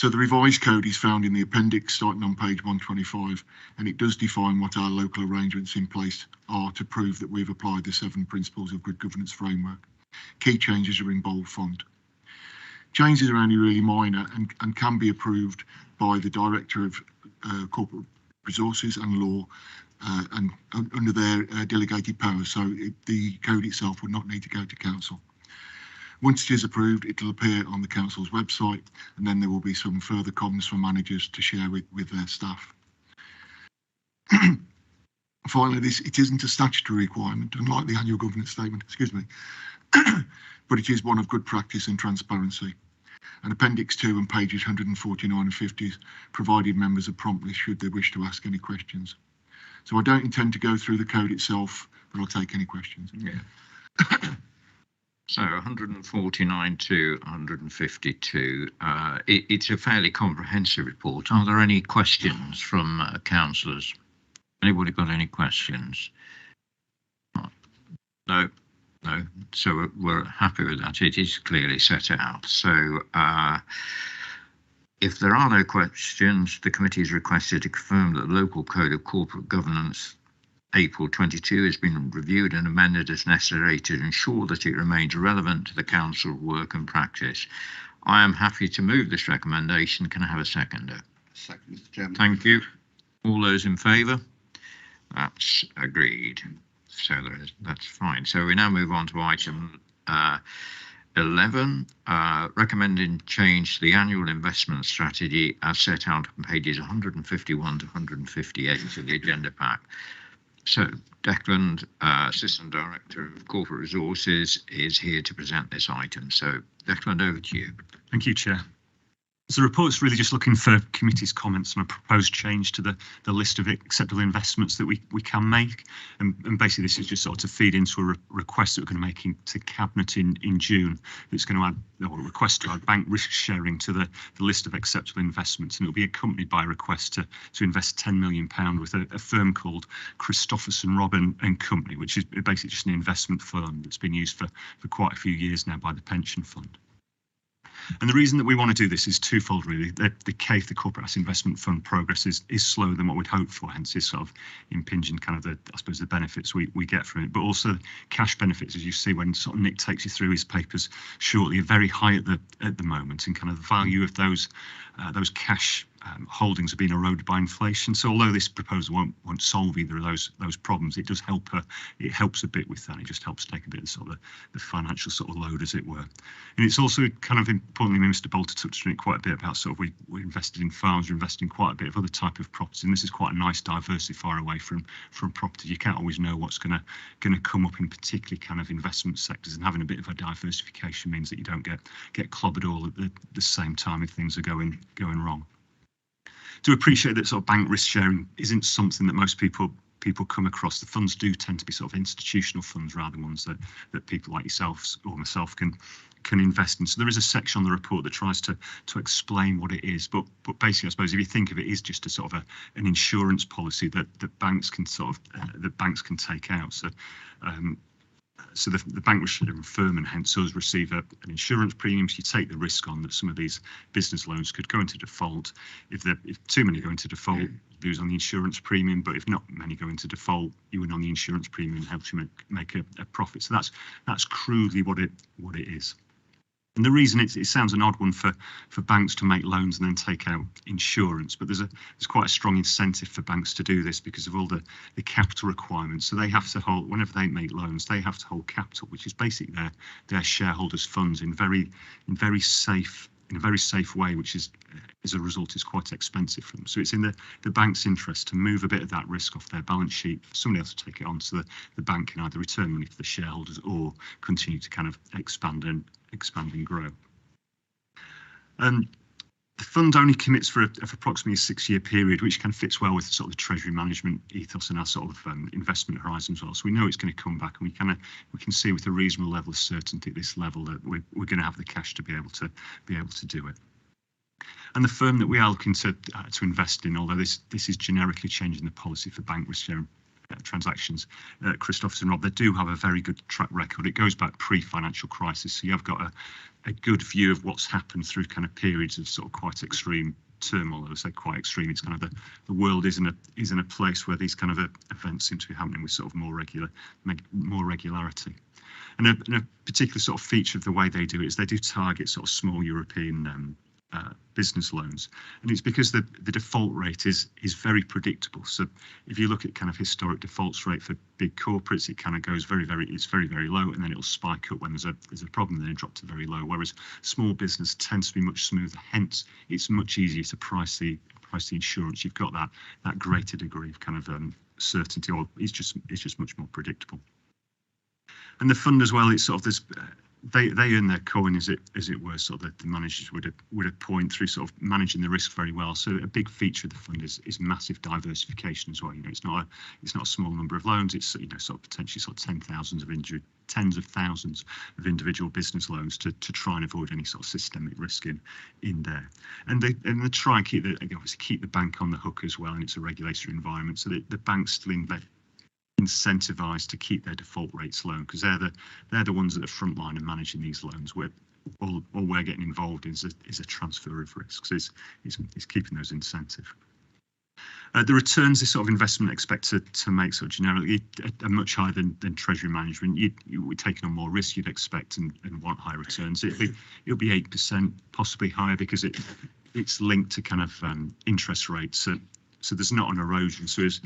So the revised code is found in the appendix starting on page 125, and it does define what our local arrangements in place are to prove that we've applied the 7 principles of good governance framework. Key changes are in bold font. Changes are only really minor and can be approved by the Director of Corporate Resources and Law and under their delegated powers, so the code itself would not need to go to Council. Once it is approved, it will appear on the Council's website, and then there will be some further comments from managers to share with their staff. Finally, it isn't a statutory requirement, unlike the annual governance statement, excuse me, but it is one of good practice and transparency. And Appendix 2 and pages 149 and 50 provided members a prompt list should they wish to ask any questions. So I don't intend to go through the code itself, but I'll take any questions. Yeah. So 149 to 152, it's a fairly comprehensive report. Are there any questions from councillors? Anybody got any questions? No. No, so we're happy with that. It is clearly set out. So if there are no questions, the committee is requested to confirm that the local code of corporate governance April 22 has been reviewed and amended as necessary to ensure that it remains relevant to the council work and practice. I am happy to move this recommendation. Can I have a seconder? Second, Mr. Chairman. Thank you. All those in favour? That's agreed. So that's fine. So we now move on to item 11, recommending change to the annual investment strategy as set out on pages 151 to 158 of the agenda pack. So Declan, Assistant Director of Corporate Resources, is here to present this item. So Declan, over to you. Thank you, Chair. So the report's really just looking for committee's comments on a proposed change to the list of acceptable investments that we can make. And basically this is just sort of to feed into a request that we're going to make to Cabinet in June. It's going to add, or a request to add bank risk sharing to the list of acceptable investments. And it'll be accompanied by a request to invest £10 million with a firm called Christopherson, Robin and Company, which is basically just an investment fund that's been used for quite a few years now by the pension fund. And the reason that we want to do this is twofold, really. The CAIF, the Corporate Asset Investment Fund progress is slower than what we'd hoped for, hence is sort of impinging kind of I suppose the benefits we get from it, but also cash benefits, as you see when sort of Nick takes you through his papers shortly, are very high at the moment, and kind of the value of those cash holdings are being eroded by inflation. So although this proposal won't solve either of those problems, it does help. It helps a bit with that. It just helps take a bit of sort of the financial sort of load, as it were. And it's also kind of importantly, Mr. Bolter touched on it quite a bit about sort of we invested in farms, we're investing in quite a bit of other type of property, and this is quite a nice diversifier away from property. You can't always know what's going to come up in particularly kind of investment sectors, and having a bit of a diversification means that you don't get clobbered all at the same time if things are going wrong. To appreciate that sort of bank risk sharing isn't something that most people come across. The funds do tend to be sort of institutional funds rather than ones that people like yourselves or myself can invest in. So there is a section on the report that tries to explain what it is, but basically I suppose if you think of it is just a sort of an insurance policy that banks can take out. So the bank risk sharing firm and hence us receive an insurance premium. So you take the risk on that some of these business loans could go into default. If too many go into default, you lose on the insurance premium. But if not many go into default, you win on the insurance premium and helps you make a profit. So that's crudely what it is. And the reason it sounds an odd one for banks to make loans and then take out insurance, but there's quite a strong incentive for banks to do this because of all the capital requirements. So they have to hold, whenever they make loans, they have to hold capital, which is basically their shareholders' funds in a very safe way, which is as a result is quite expensive for them. So it's in the bank's interest to move a bit of that risk off their balance sheet for somebody else to take it on, so the bank can either return money to the shareholders or continue to kind of expand and grow. The fund only commits for approximately a 6-year period, which kind of fits well with sort of the Treasury management ethos and our sort of investment horizon as well. So we know it's going to come back, and we can see with a reasonable level of certainty at this level that we're going to have the cash to be able to do it. And the firm that we are looking to invest in, although this is generically changing the policy for bank risk sharing transactions. Christopher and Rob, they do have a very good track record. It goes back pre-financial crisis, so you have got a good view of what's happened through kind of periods of sort of quite extreme turmoil. I say quite extreme. It's kind of the world is in a place where these kind of events seem to be happening with sort of more regularity. And a particular sort of feature of the way they do it is they do target sort of small European business loans, and it's because the default rate is very predictable. So if you look at kind of historic defaults rate for big corporates, it kind of goes very low, and then it'll spike up when there's a problem, then it drops to very low. Whereas small business tends to be much smoother. Hence, it's much easier to price the insurance. You've got that greater degree of kind of certainty, or it's just much more predictable. And the fund as well, it's sort of this. They earn their coin, as it were. Sort of the managers would appoint through sort of managing the risk very well. So a big feature of the fund is massive diversification as well. You know, it's not a small number of loans. It's, you know, sort of potentially sort of tens of thousands of individual business loans to try and avoid any sort of systemic risk in there. And they try and keep the bank on the hook as well. And it's a regulatory environment, so the banks still incentivized to keep their default rates low, because they're the ones at the front line of managing these loans. Where all we're getting involved in is a transfer of risks. It's keeping those incentive. The returns this sort of investment expected to make sort of generally are much higher than Treasury management. You're taking on more risk, you'd expect, and want higher returns. It'll be 8%, possibly higher, because it's linked to kind of interest rates. So there's not an erosion. So as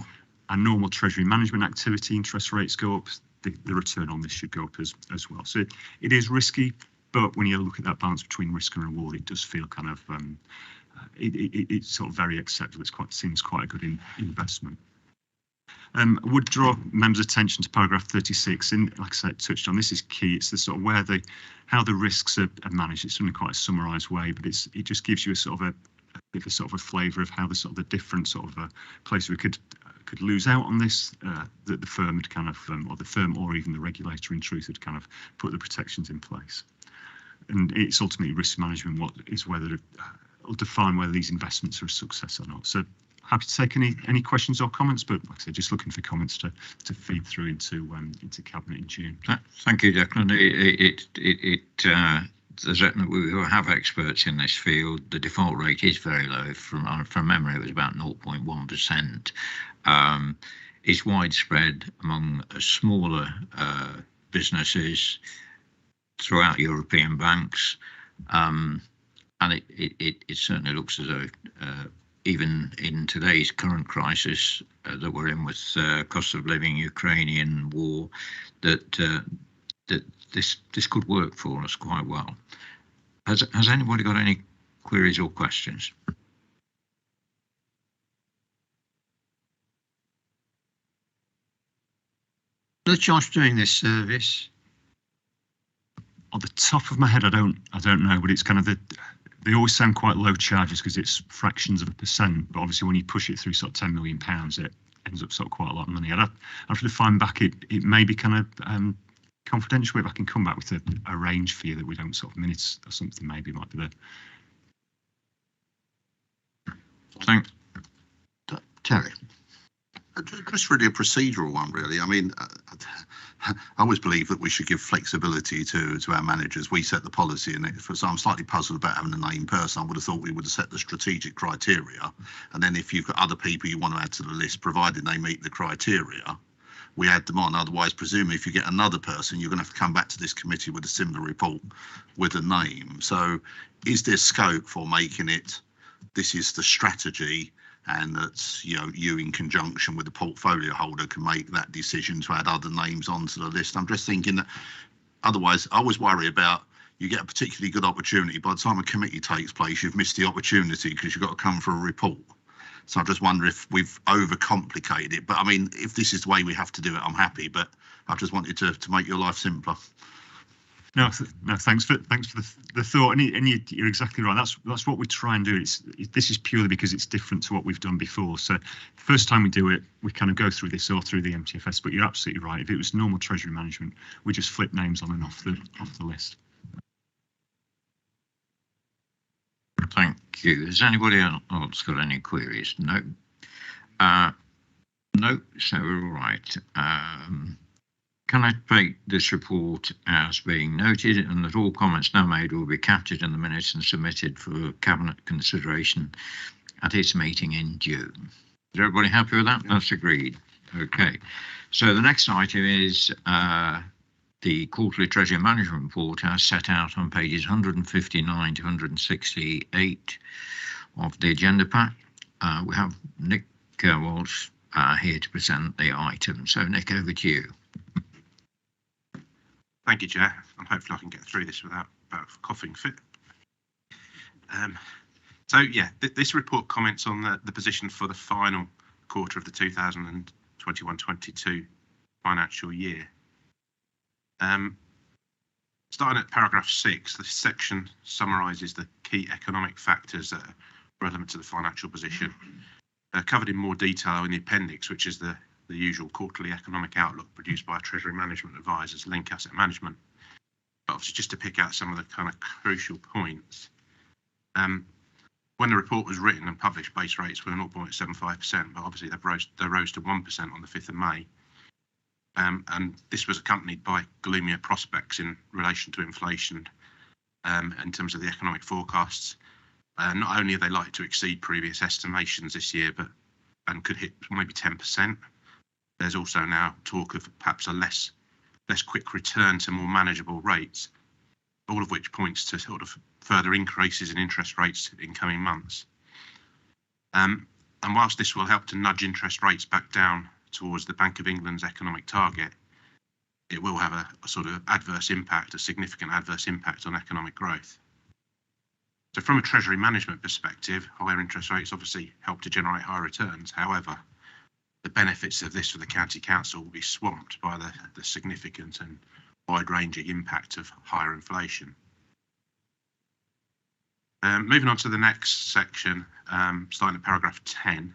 our normal Treasury management activity interest rates go up, the return on this should go up as well. So it is risky, but when you look at that balance between risk and reward, it does feel kind of it's sort of very acceptable. Seems quite a good investment. I would draw members' attention to paragraph 36, and like I said, touched on, this is key. It's the sort of how the risks are managed. It's in quite a summarised way, but it just gives you a sort of a flavour of how the different sort of places we could lose out on this, that the firm had kind of, or the firm or even the regulator in truth had kind of put the protections in place. And it's ultimately risk management will define whether these investments are a success or not. So happy to take any questions or comments, but like I said, just looking for comments to feed through into Cabinet in June. Thank you, Declan. We have experts in this field. The default rate is very low. From memory, it was about 0.1%. It's widespread among smaller businesses throughout European banks, and it certainly looks as though even in today's current crisis that we're in with cost of living, Ukrainian war, that this could work for us quite well. Has anybody got any queries or questions? The charge doing this service? On the top of my head, I don't know, but it's kind of they always sound quite low charges because it's fractions of a percent. But obviously, when you push it through sort of £10 million, it ends up sort of quite a lot of money. I'd have to find back. It may be kind of confidential. If I can come back with a range for you that we don't sort of minutes or something, maybe might be there. Thanks, Terry. Just really a procedural one, really. I mean, I always believe that we should give flexibility to our managers. We set the policy, and so I'm slightly puzzled about having a named person. I would have thought we would have set the strategic criteria, and then if you've got other people you want to add to the list, provided they meet the criteria, we add them on. Otherwise, presumably, if you get another person, you're going to have to come back to this committee with a similar report with a name. So is there scope for making it, this is the strategy, and that, you know, you in conjunction with the portfolio holder can make that decision to add other names onto the list? I'm just thinking that otherwise I always worry about, you get a particularly good opportunity, by the time a committee takes place, you've missed the opportunity because you've got to come for a report. So I just wonder if we've overcomplicated it. But I mean, if this is the way we have to do it, I'm happy. But I just wanted to make your life simpler. No, thanks for the thought, and you're exactly right. That's what we try and do. This is purely because it's different to what we've done before. So the first time we do it, we kind of go through this all through the MTFS. But you're absolutely right. If it was normal Treasury management, we just flip names on and off the list. Thank you. Has anybody else got any queries? No. No, so all right. Can I take this report as being noted and that all comments now made will be captured in the minutes and submitted for Cabinet consideration at its meeting in June? Is everybody happy with that? Yeah. That's agreed. Okay. So the next item is the quarterly Treasury Management Report as set out on pages 159 to 168 of the agenda pack. We have Nick Walsh here to present the item. So Nick, over to you. Thank you, Chair. And hopefully I can get through this without coughing fit. So yeah, this report comments on the position for the final quarter of the 2021-22 financial year. Starting at paragraph 6, the section summarises the key economic factors that are relevant to the financial position. Covered in more detail in the appendix, which is the usual quarterly economic outlook produced by Treasury Management Advisors, Link Asset Management. But obviously, just to pick out some of the kind of crucial points. When the report was written and published, base rates were 0.75%, but obviously they rose to 1% on the 5th of May. And this was accompanied by gloomier prospects in relation to inflation in terms of the economic forecasts. Not only are they likely to exceed previous estimations this year, and could hit maybe 10%. There's also now talk of perhaps a less quick return to more manageable rates, all of which points to sort of further increases in interest rates in coming months. And whilst this will help to nudge interest rates back down towards the Bank of England's economic target, it will have a sort of adverse impact, a significant adverse impact on economic growth. So from a Treasury management perspective, higher interest rates obviously help to generate higher returns. However, the benefits of this for the County Council will be swamped by the significant and wide-ranging impact of higher inflation. Moving on to the next section, starting at paragraph 10,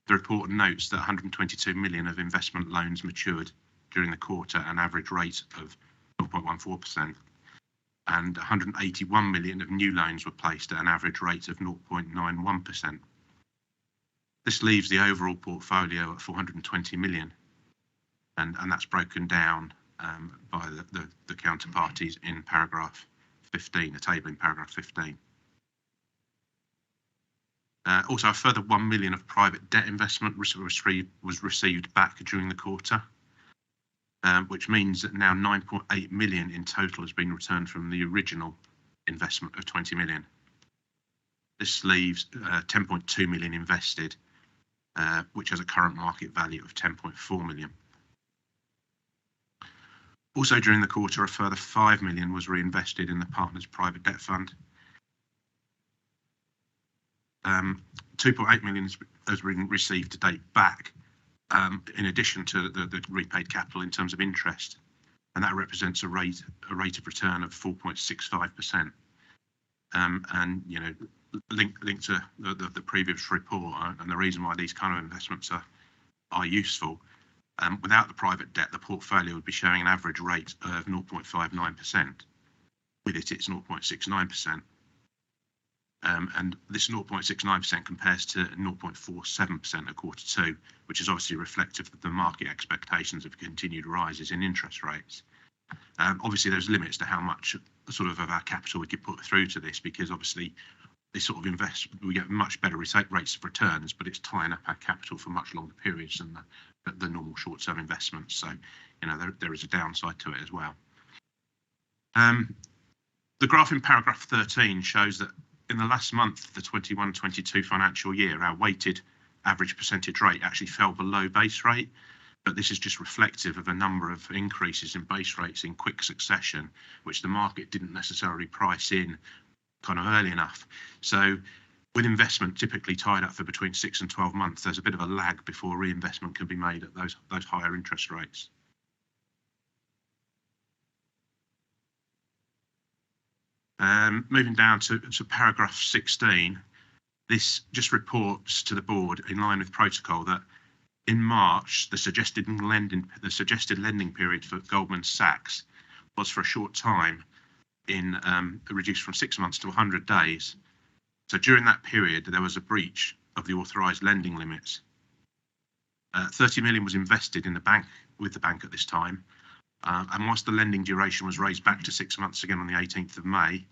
the report notes that 122 million of investment loans matured during the quarter at an average rate of 0.14%. And 181 million of new loans were placed at an average rate of 0.91%. This leaves the overall portfolio at 420 million, and that's broken down by the counterparties in paragraph 15, the table in paragraph 15. Also, a further 1 million of private debt investment was received back during the quarter. Which means that now 9.8 million in total has been returned from the original investment of 20 million. This leaves 10.2 million invested, which has a current market value of 10.4 million. Also during the quarter, a further 5 million was reinvested in the partners' private debt fund. 2.8 million has been received to date back, in addition to the repaid capital in terms of interest, and that represents a rate of return of 4.65%. And you know, linked to the previous report, and the reason why these kind of investments are useful. Without the private debt, the portfolio would be showing an average rate of 0.59%. With it, it's 0.69%. And this 0.69% compares to 0.47% at quarter 2, which is obviously reflective of the market expectations of continued rises in interest rates. Obviously, there's limits to how much sort of our capital we could put through to this, because obviously this sort of we get much better rates of returns, but it's tying up our capital for much longer periods than the normal short-term investments. So, you know, there is a downside to it as well. The graph in paragraph 13 shows that in the last month of the 21-22 financial year, our weighted average percentage rate actually fell below base rate, but this is just reflective of a number of increases in base rates in quick succession, which the market didn't necessarily price in kind of early enough. So with investment typically tied up for between 6 and 12 months, there's a bit of a lag before reinvestment can be made at those higher interest rates. Moving down to paragraph 16, this just reports to the board, in line with protocol, that in March the suggested lending period for Goldman Sachs was for a short time reduced from 6 months to 100 days. So during that period there was a breach of the authorised lending limits. 30 million was invested in the bank with the bank at this time. And whilst the lending duration was raised back to 6 months again on the 18th of May,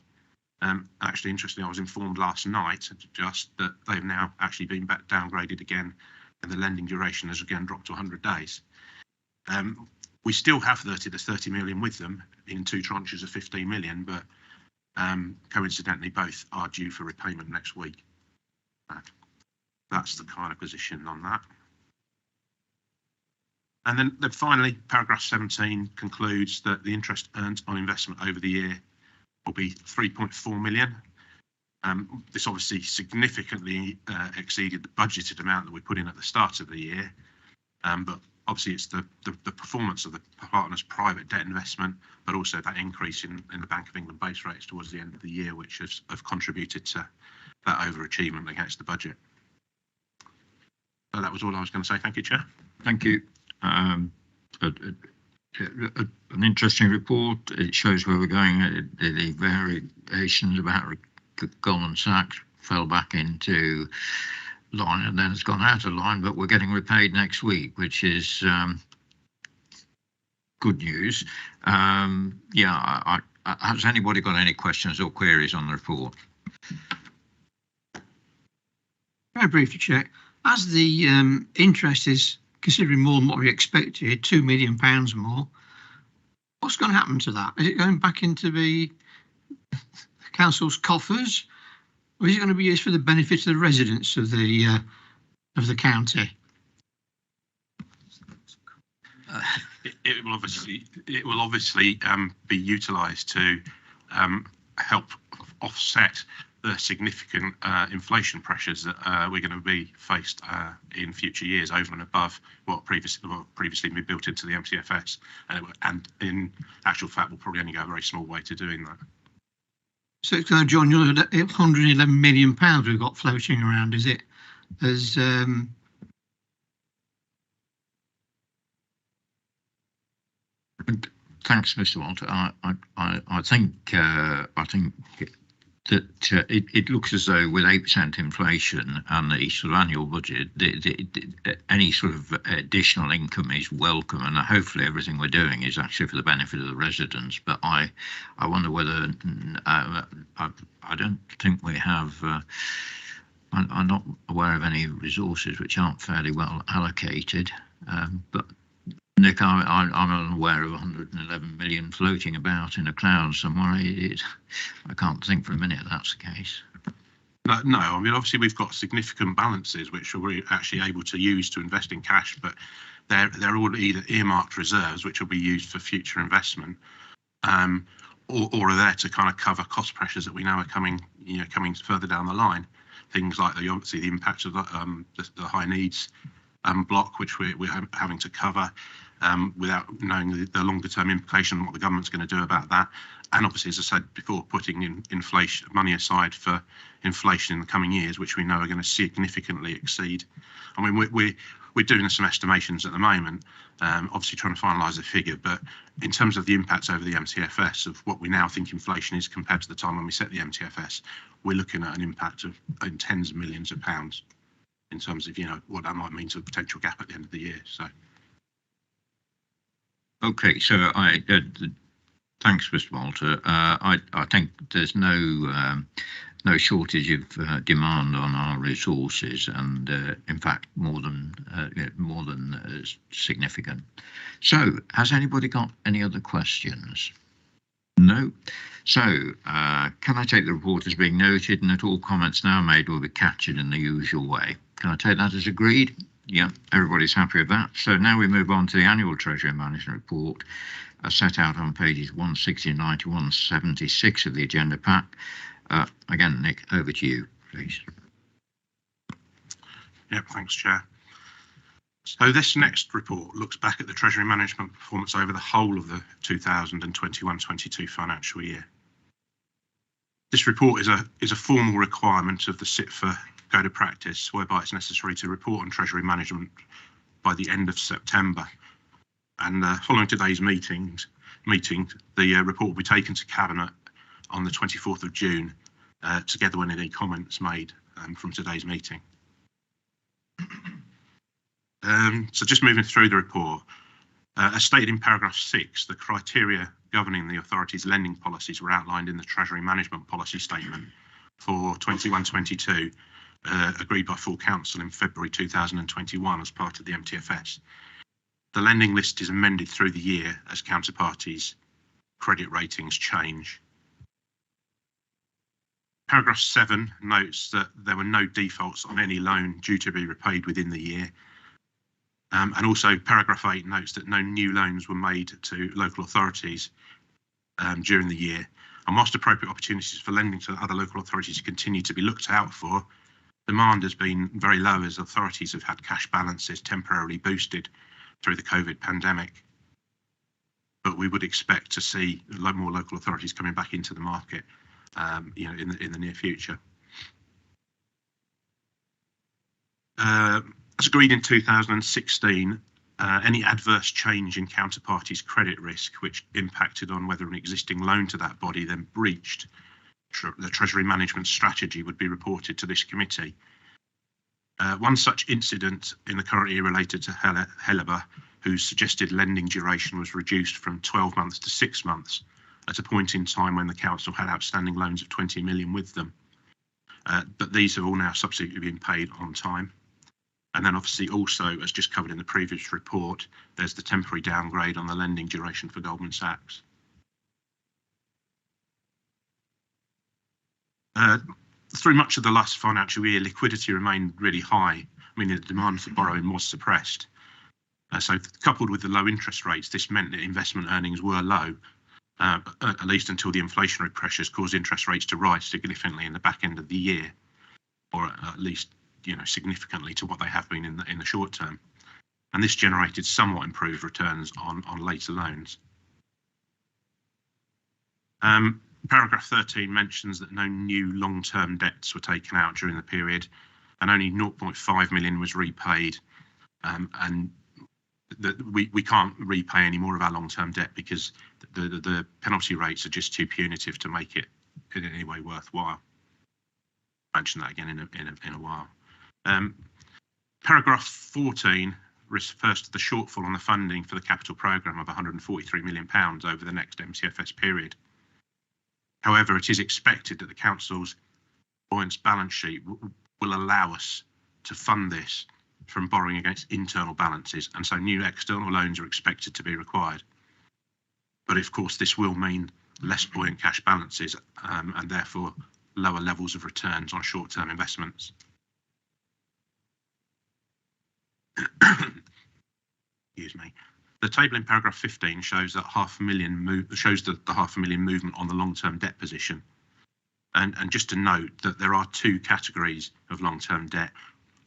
actually, interestingly, I was informed last night just that they've now actually been back downgraded again, and the lending duration has again dropped to 100 days. We still have 30 million with them in 2 tranches of 15 million, but coincidentally, both are due for repayment next week. That's the kind of position on that. And then finally, paragraph 17 concludes that the interest earned on investment over the year will be 3.4 million. This obviously significantly exceeded the budgeted amount that we put in at the start of the year, but obviously it's the performance of the partner's private debt investment, but also that increase in the Bank of England base rates towards the end of the year, which have contributed to that overachievement against the budget. So that was all I was going to say. Thank you, Chair. Thank you. An interesting report. It shows where we're going. The variations about Goldman Sachs fell back into line and then it's gone out of line, but we're getting repaid next week, which is good news. Yeah, has anybody got any questions or queries on the report? Very briefly, Chair. As the interest is considerably more than what we expected, £2 million more, what's going to happen to that? Is it going back into the council's coffers, or is it going to be used for the benefit of the residents of the county? It will obviously be utilised to help offset the significant inflation pressures that we're going to be faced in future years, over and above what previously been built into the MTFS, and in actual fact will probably only go a very small way to doing that. So it's going to join your £111 million we've got floating around, is it? As Thanks, Mr. Walter. I think that it looks as though with 8% inflation and the sort of annual budget, any sort of additional income is welcome, and hopefully everything we're doing is actually for the benefit of the residents. But I wonder whether I don't think we have. I'm not aware of any resources which aren't fairly well allocated, but Nick, I'm unaware of 111 million floating about in a cloud somewhere. I can't think for a minute that's the case. No, I mean, obviously we've got significant balances which we're actually able to use to invest in cash, but they're all either earmarked reserves which will be used for future investment, or are there to kind of cover cost pressures that we know are coming further down the line. Things like obviously the impact of the high needs block, which we're having to cover. Without knowing the longer term implication and what the government's going to do about that. And obviously, as I said before, putting in inflation money aside for inflation in the coming years, which we know are going to significantly exceed. I mean, we're doing some estimations at the moment, obviously trying to finalise a figure, but in terms of the impacts over the MTFS of what we now think inflation is compared to the time when we set the MTFS, we're looking at an impact of in tens of millions of pounds in terms of what that might mean to a potential gap at the end of the year. So. Okay, so thanks, Mr. Walter. I think there's no shortage of demand on our resources, and in fact more than significant. So, has anybody got any other questions? No. So, can I take the report as being noted, and that all comments now made will be captured in the usual way? Can I take that as agreed? Yeah, everybody's happy with that. So now we move on to the annual Treasury Management Report, set out on pages 169 to 176 of the agenda pack. Again, Nick, over to you, please. Yep, thanks, Chair. So this next report looks back at the Treasury Management performance over the whole of the 2021-22 financial year. This report is a formal requirement of the SITFA Code of Practice, whereby it's necessary to report on Treasury Management by the end of September. And following today's meeting, the report will be taken to Cabinet on the 24th of June, together with any comments made from today's meeting. So just moving through the report, as stated in paragraph 6, the criteria governing the authority's lending policies were outlined in the Treasury Management Policy Statement for 21-22, agreed by full council in February 2021 as part of the MTFS. The lending list is amended through the year as counterparties' credit ratings change. Paragraph 7 notes that there were no defaults on any loan due to be repaid within the year. And also paragraph 8 notes that no new loans were made to local authorities during the year. And whilst appropriate opportunities for lending to other local authorities continue to be looked out for, demand has been very low as authorities have had cash balances temporarily boosted through the COVID pandemic. But we would expect to see more local authorities coming back into the market, in the near future. As agreed in 2016, any adverse change in counterparties' credit risk, which impacted on whether an existing loan to that body then breached the Treasury management strategy, would be reported to this committee. One such incident in the current year related to Helaba, whose suggested lending duration was reduced from 12 months to 6 months at a point in time when the council had outstanding loans of 20 million with them. But these have all now subsequently been paid on time. And then obviously also, as just covered in the previous report, there's the temporary downgrade on the lending duration for Goldman Sachs. Through much of the last financial year, liquidity remained really high, meaning the demand for borrowing was suppressed. So coupled with the low interest rates, this meant that investment earnings were low, at least until the inflationary pressures caused interest rates to rise significantly in the back end of the year, or at least significantly to what they have been in the short term. And this generated somewhat improved returns on later loans. Paragraph 13 mentions that no new long-term debts were taken out during the period, and only 0.5 million was repaid, and that we can't repay any more of our long-term debt because the penalty rates are just too punitive to make it in any way worthwhile. I'll mention that again in a while. Paragraph 14 refers to the shortfall on the funding for the capital programme of £143 million over the next MTFS period. However, it is expected that the council's buoyant balance sheet will allow us to fund this from borrowing against internal balances, and so new external loans are expected to be required. But of course, this will mean less buoyant cash balances and therefore lower levels of returns on short-term investments. Excuse me. The table in paragraph 15 shows that the £500,000 movement on the long-term debt position. And just to note that there are two categories of long-term debt,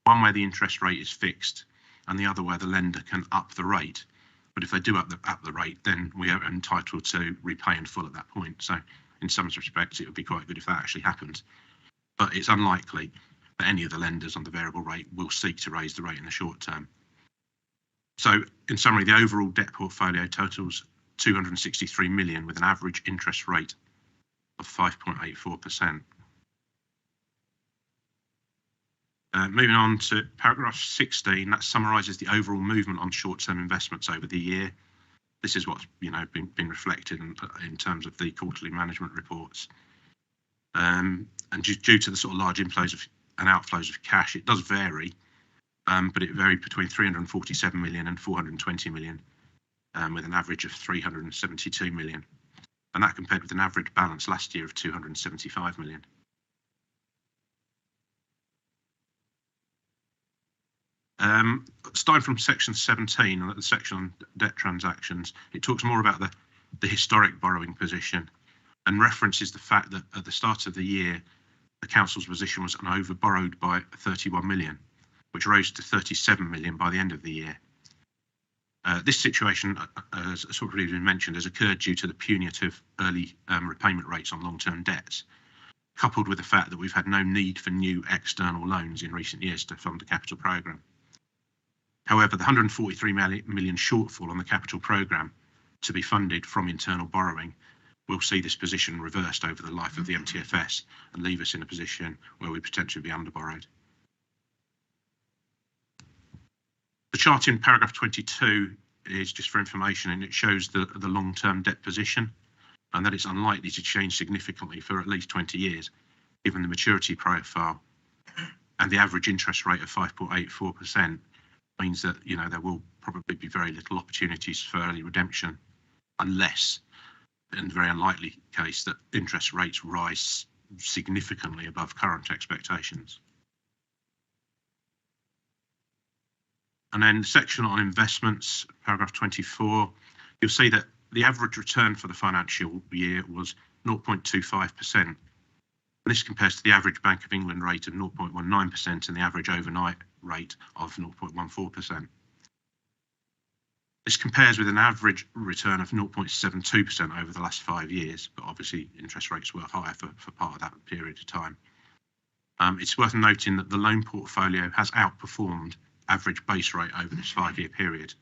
one where the interest rate is fixed and the other where the lender can up the rate. But if they do up the rate, then we are entitled to repay in full at that point. So in some respects, it would be quite good if that actually happened. But it's unlikely that any of the lenders on the variable rate will seek to raise the rate in the short term. So in summary, the overall debt portfolio totals 263 million with an average interest rate of 5.84%. Moving on to paragraph 16, that summarises the overall movement on short-term investments over the year. This is what's been reflected in terms of the quarterly management reports. And due to the sort of large inflows and outflows of cash, it does vary. But it varied between 347 million and 420 million, with an average of 372 million. And that compared with an average balance last year of 275 million. Starting from section 17, the section on debt transactions, it talks more about the historic borrowing position and references the fact that at the start of the year, the council's position was over-borrowed by 31 million. Which rose to 37 million by the end of the year. This situation, as sort of been mentioned, has occurred due to the punitive early repayment rates on long-term debts, coupled with the fact that we've had no need for new external loans in recent years to fund the capital programme. However, the 143 million shortfall on the capital programme to be funded from internal borrowing will see this position reversed over the life of the MTFS and leave us in a position where we potentially be under-borrowed. The chart in paragraph 22 is just for information, and it shows the long-term debt position and that it's unlikely to change significantly for at least 20 years, given the maturity profile, and the average interest rate of 5.84% means that, you know, there will probably be very little opportunities for early redemption, unless, in the very unlikely case, that interest rates rise significantly above current expectations. And then the section on investments, paragraph 24, you'll see that the average return for the financial year was 0.25%. This compares to the average Bank of England rate of 0.19% and the average overnight rate of 0.14%. This compares with an average return of 0.72% over the last 5 years, but obviously interest rates were higher for part of that period of time. It's worth noting that the loan portfolio has outperformed average base rate over this 5-year period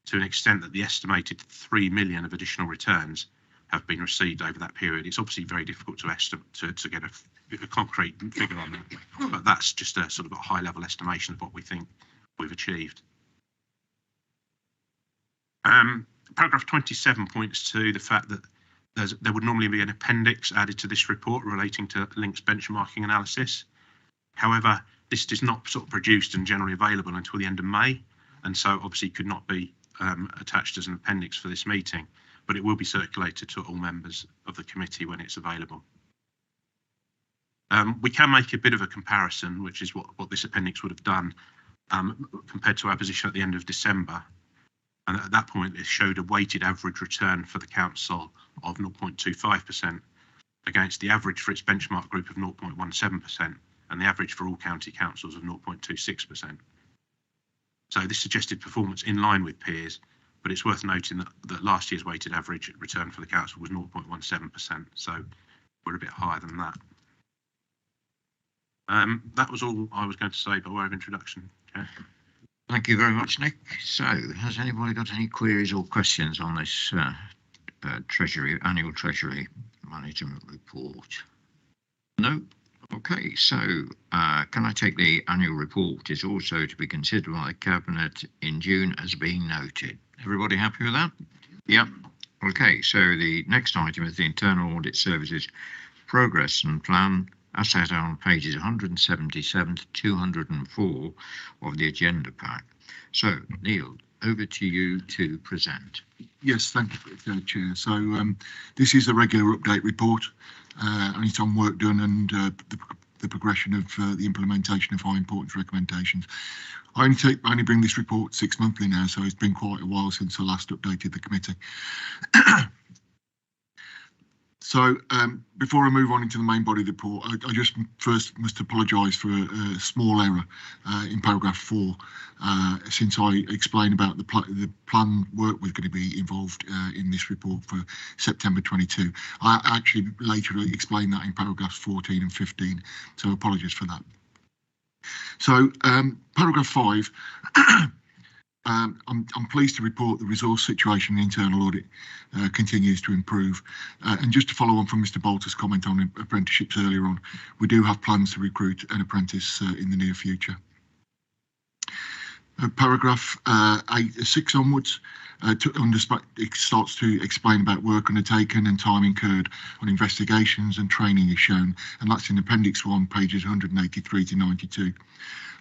to an extent that the estimated 3 million of additional returns have been received over that period. It's obviously very difficult to estimate to get a concrete figure on that, but that's just a sort of a high level estimation of what we think we've achieved. Paragraph 27 points to the fact that there would normally be an appendix added to this report relating to links benchmarking analysis. However, this is not sort of produced and generally available until the end of May, and so obviously could not be attached as an appendix for this meeting, but it will be circulated to all members of the committee when it's available. We can make a bit of a comparison, which is what this appendix would have done compared to our position at the end of December. And at that point, it showed a weighted average return for the council of 0.25% against the average for its benchmark group of 0.17% and the average for all county councils of 0.26%. So this suggested performance in line with peers, but it's worth noting that last year's weighted average return for the council was 0.17%, so we're a bit higher than that. That was all I was going to say by way of introduction. Okay. Thank you very much, Nick. So, has anybody got any queries or questions on this annual Treasury management report? No? Okay, so can I take the annual report is also to be considered by the Cabinet in June as being noted? Everybody happy with that? Yep. Okay, so the next item is the Internal Audit Services Progress and Plan, as set out on pages 177 to 204 of the agenda pack. So, Neil, over to you to present. Yes, thank you, Chair. So this is a regular update report, and it's on work done and the progression of the implementation of high importance recommendations. I only bring this report 6 monthly now, so it's been quite a while since I last updated the committee. So before I move on into the main body of the report, I just first must apologise for a small error in paragraph 4, since I explained about the plan work was going to be involved in this report for September 22. I actually later explained that in paragraphs 14 and 15, so apologies for that. So paragraph 5. I'm pleased to report the resource situation in internal audit continues to improve. And just to follow on from Mr. Bolter's comment on apprenticeships earlier on, we do have plans to recruit an apprentice in the near future. Paragraph 6 onwards it starts to explain about work undertaken and time incurred on investigations and training is shown, and that's in Appendix 1, pages 183 to 92.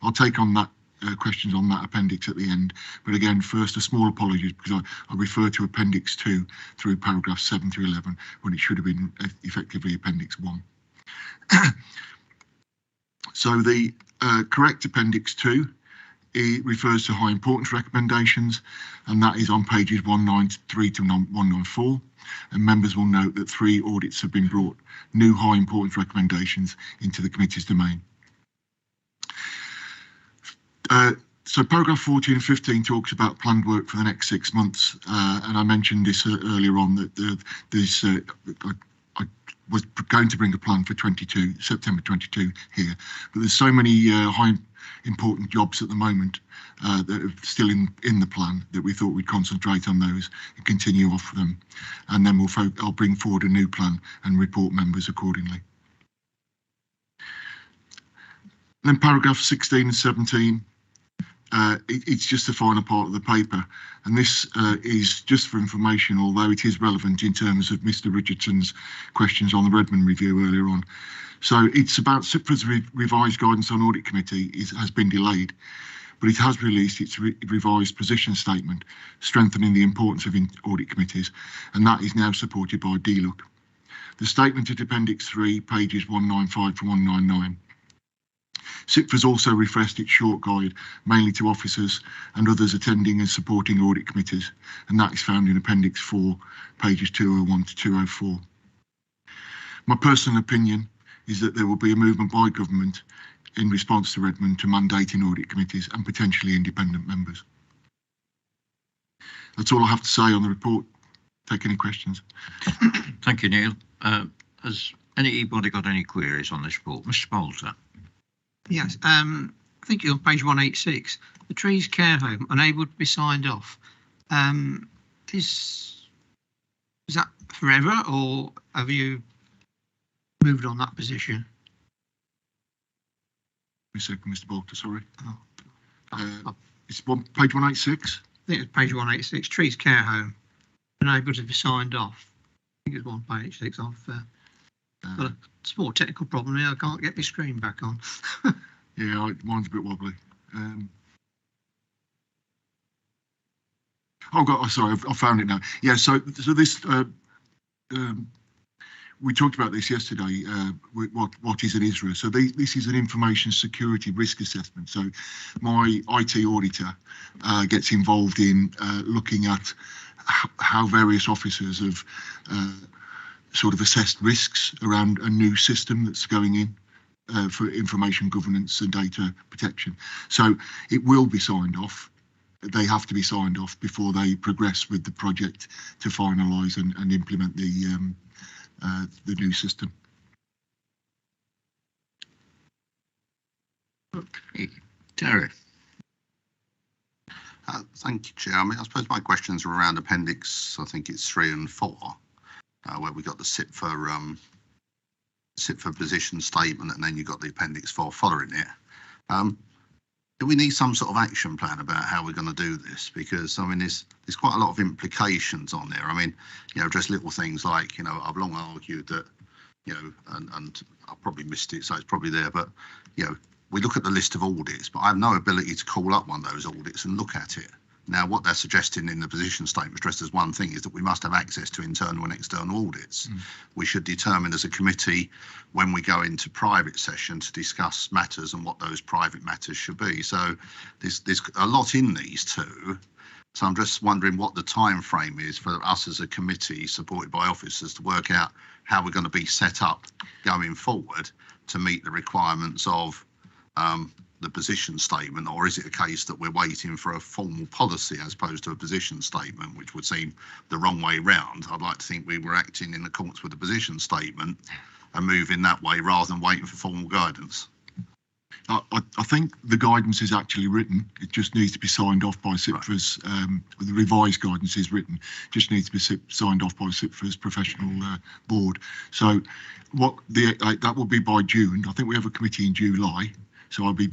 I'll take on that questions on that appendix at the end, but again, first a small apologies because I refer to Appendix 2 through paragraph 7 to 11 when it should have been effectively Appendix 1. So the correct Appendix 2 it refers to high importance recommendations, and that is on pages 193 to 194, and members will note that 3 audits have been brought new high importance recommendations into the committee's domain. So paragraph 14 and 15 talks about planned work for the next 6 months, and I mentioned this earlier on that I was going to bring a plan for September 22 here, but there's so many high important jobs at the moment that are still in the plan that we thought we'd concentrate on those and continue off them, and then I'll bring forward a new plan and report members accordingly. Then paragraph 16 and 17 It's just the final part of the paper, and this is just for information, although it is relevant in terms of Mr. Richardson's questions on the Redmond review earlier on. So it's about CIPRA's revised guidance on audit committee has been delayed, but it has released its revised position statement, strengthening the importance of audit committees, and that is now supported by DLUC. The statement at Appendix 3, pages 195 to 199. CIPRA has also refreshed its short guide, mainly to officers and others attending and supporting audit committees, and that is found in Appendix 4, pages 201 to 204. My personal opinion is that there will be a movement by government in response to Redmond to mandating audit committees and potentially independent members. That's all I have to say on the report. Take any questions. Thank you, Neil. Has anybody got any queries on this report? Mr. Bolter. Yes, I think you're on page 186. The Trees Care Home unable to be signed off. Is that forever, or have you moved on that position? Wait a second, Mr. Bolter, sorry. Oh. It's page 186. I think it's page 186. Trees Care Home unable to be signed off. I think it's 186. I've got a small technical problem here. I can't get my screen back on. Yeah, mine's a bit wobbly. Oh God, oh, sorry, I found it now. Yeah, so this we talked about this yesterday. What is an ISRA? So this is an information security risk assessment. So my IT auditor gets involved in looking at how various officers have sort of assessed risks around a new system that's going in for information governance and data protection. So it will be signed off. They have to be signed off before they progress with the project to finalise and implement the new system. Okay, Terry. Thank you, Chair. I mean, I suppose my questions are around Appendix, I think it's 3 and 4, where we got the CIPFA position statement, and then you got the Appendix 4 following it. Do we need some sort of action plan about how we're going to do this? Because I mean, there's quite a lot of implications on there. I mean, you know, just little things like, you know, I've long argued that, you know, and I probably missed it, so it's probably there, but, you know, we look at the list of audits, but I have no ability to call up one of those audits and look at it. Now, what they're suggesting in the position statement, stressed as one thing, is that we must have access to internal and external audits. We should determine as a committee when we go into private session to discuss matters and what those private matters should be. So there's a lot in these two. So I'm just wondering what the time frame is for us as a committee supported by officers to work out how we're going to be set up going forward to meet the requirements of the position statement, or is it a case that we're waiting for a formal policy as opposed to a position statement, which would seem the wrong way round? I'd like to think we were acting in accordance with the position statement and moving that way rather than waiting for formal guidance. I think the guidance is actually written. It just needs to be signed off by CIPFA's, the revised guidance is written, just needs to be signed off by CIPFA's professional board. So what that will be by June. I think we have a committee in July. So I'll be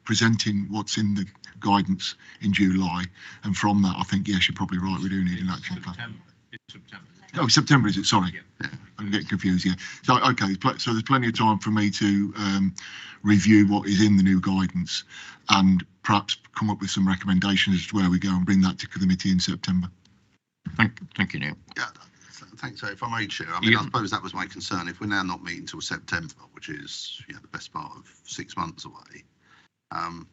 presenting what's in the guidance in July, and from that, I think yes, you're probably right. We do need an action plan. September. Oh, September is it? Sorry, yeah. I'm getting confused. Yeah. So okay, so there's plenty of time for me to review what is in the new guidance, and perhaps come up with some recommendations as to where we go and bring that to committee in September. Thank you, Neil. Yeah. Thanks. So if I may, Chair, I mean, I suppose that was my concern. If we're now not meeting until September, which is, you know, the best part of 6 months away, you know,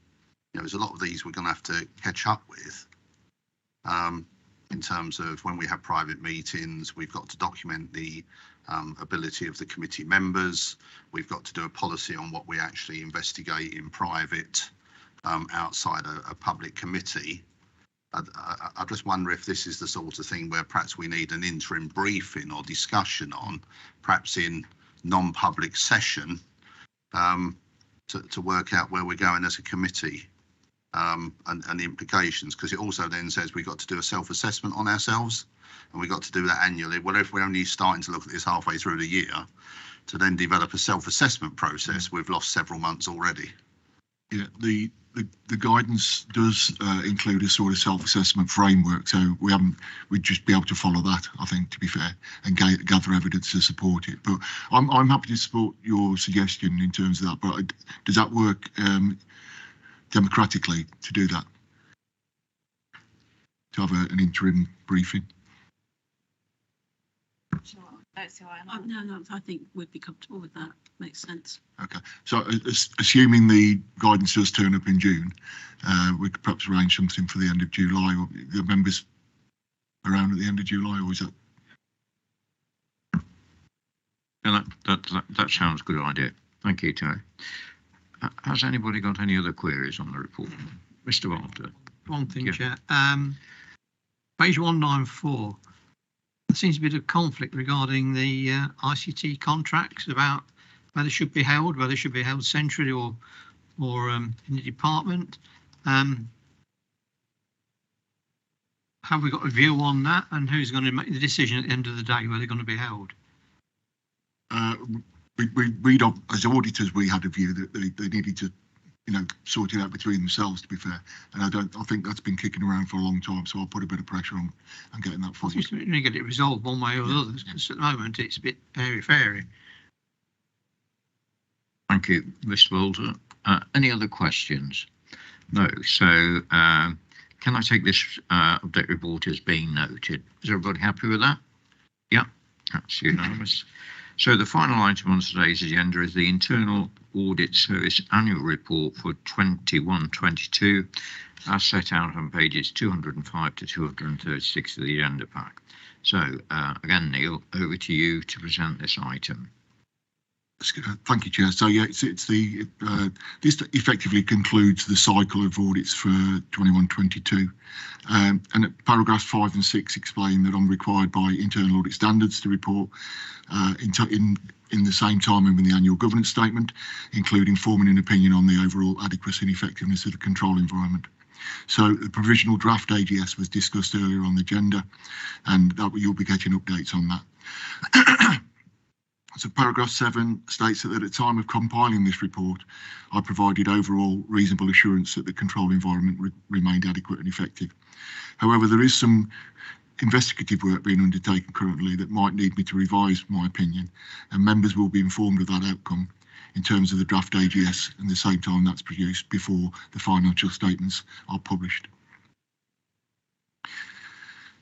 there's a lot of these we're going to have to catch up with. In terms of when we have private meetings, we've got to document the ability of the committee members. We've got to do a policy on what we actually investigate in private outside a public committee. I just wonder if this is the sort of thing where perhaps we need an interim briefing or discussion on, perhaps in non-public session, to work out where we're going as a committee and the implications, because it also then says we've got to do a self-assessment on ourselves, and we've got to do that annually. Well, if we're only starting to look at this halfway through the year, to then develop a self-assessment process, we've lost several months already. Yeah, the the guidance does include a sort of self-assessment framework, so we'd just be able to follow that, I think, to be fair, and gather evidence to support it. But I'm happy to support your suggestion in terms of that. But does that work democratically to do that? To have an interim briefing? Sure. Don't see why not. No, I think we'd be comfortable with that. Makes sense. Okay, so assuming the guidance does turn up in June, we could perhaps arrange something for the end of July, or the members around at the end of July, or is that? Yeah, that sounds a good idea. Thank you, Terry. Has anybody got any other queries on the report? Mr. Walter. One thing, Yeah. Chair. Page 194. There seems to be a conflict regarding the ICT contracts about whether they should be held, centrally or in the department. Have we got a view on that, and who's going to make the decision at the end of the day where they're going to be held? We don't, as auditors, we had a view that they needed to, sort it out between themselves, to be fair. And I think that's been kicking around for a long time, so I'll put a bit of pressure on getting that forward. Just to get it resolved one way or the other, because at the moment it's a bit airy-fairy. Thank you, Mr. Walter. Any other questions? No. So can I take this update report as being noted? Is everybody happy with that? Yeah, that's unanimous. So the final item on today's agenda is the Internal Audit Service Annual Report for 21-22, as set out on pages 205 to 236 of the agenda pack. So again, Neil, over to you to present this item. Thank you, Chair. So yeah, it's the this effectively concludes the cycle of audits for 21-22, and paragraphs 5 and 6 explain that I'm required by internal audit standards to report in the same time in the annual governance statement, including forming an opinion on the overall adequacy and effectiveness of the control environment. So the provisional draft AGS was discussed earlier on the agenda, and that you'll be getting updates on that. So paragraph 7 states that at the time of compiling this report, I provided overall reasonable assurance that the control environment remained adequate and effective. However, there is some investigative work being undertaken currently that might need me to revise my opinion, and members will be informed of that outcome in terms of the draft AGS and the same time that's produced before the financial statements are published.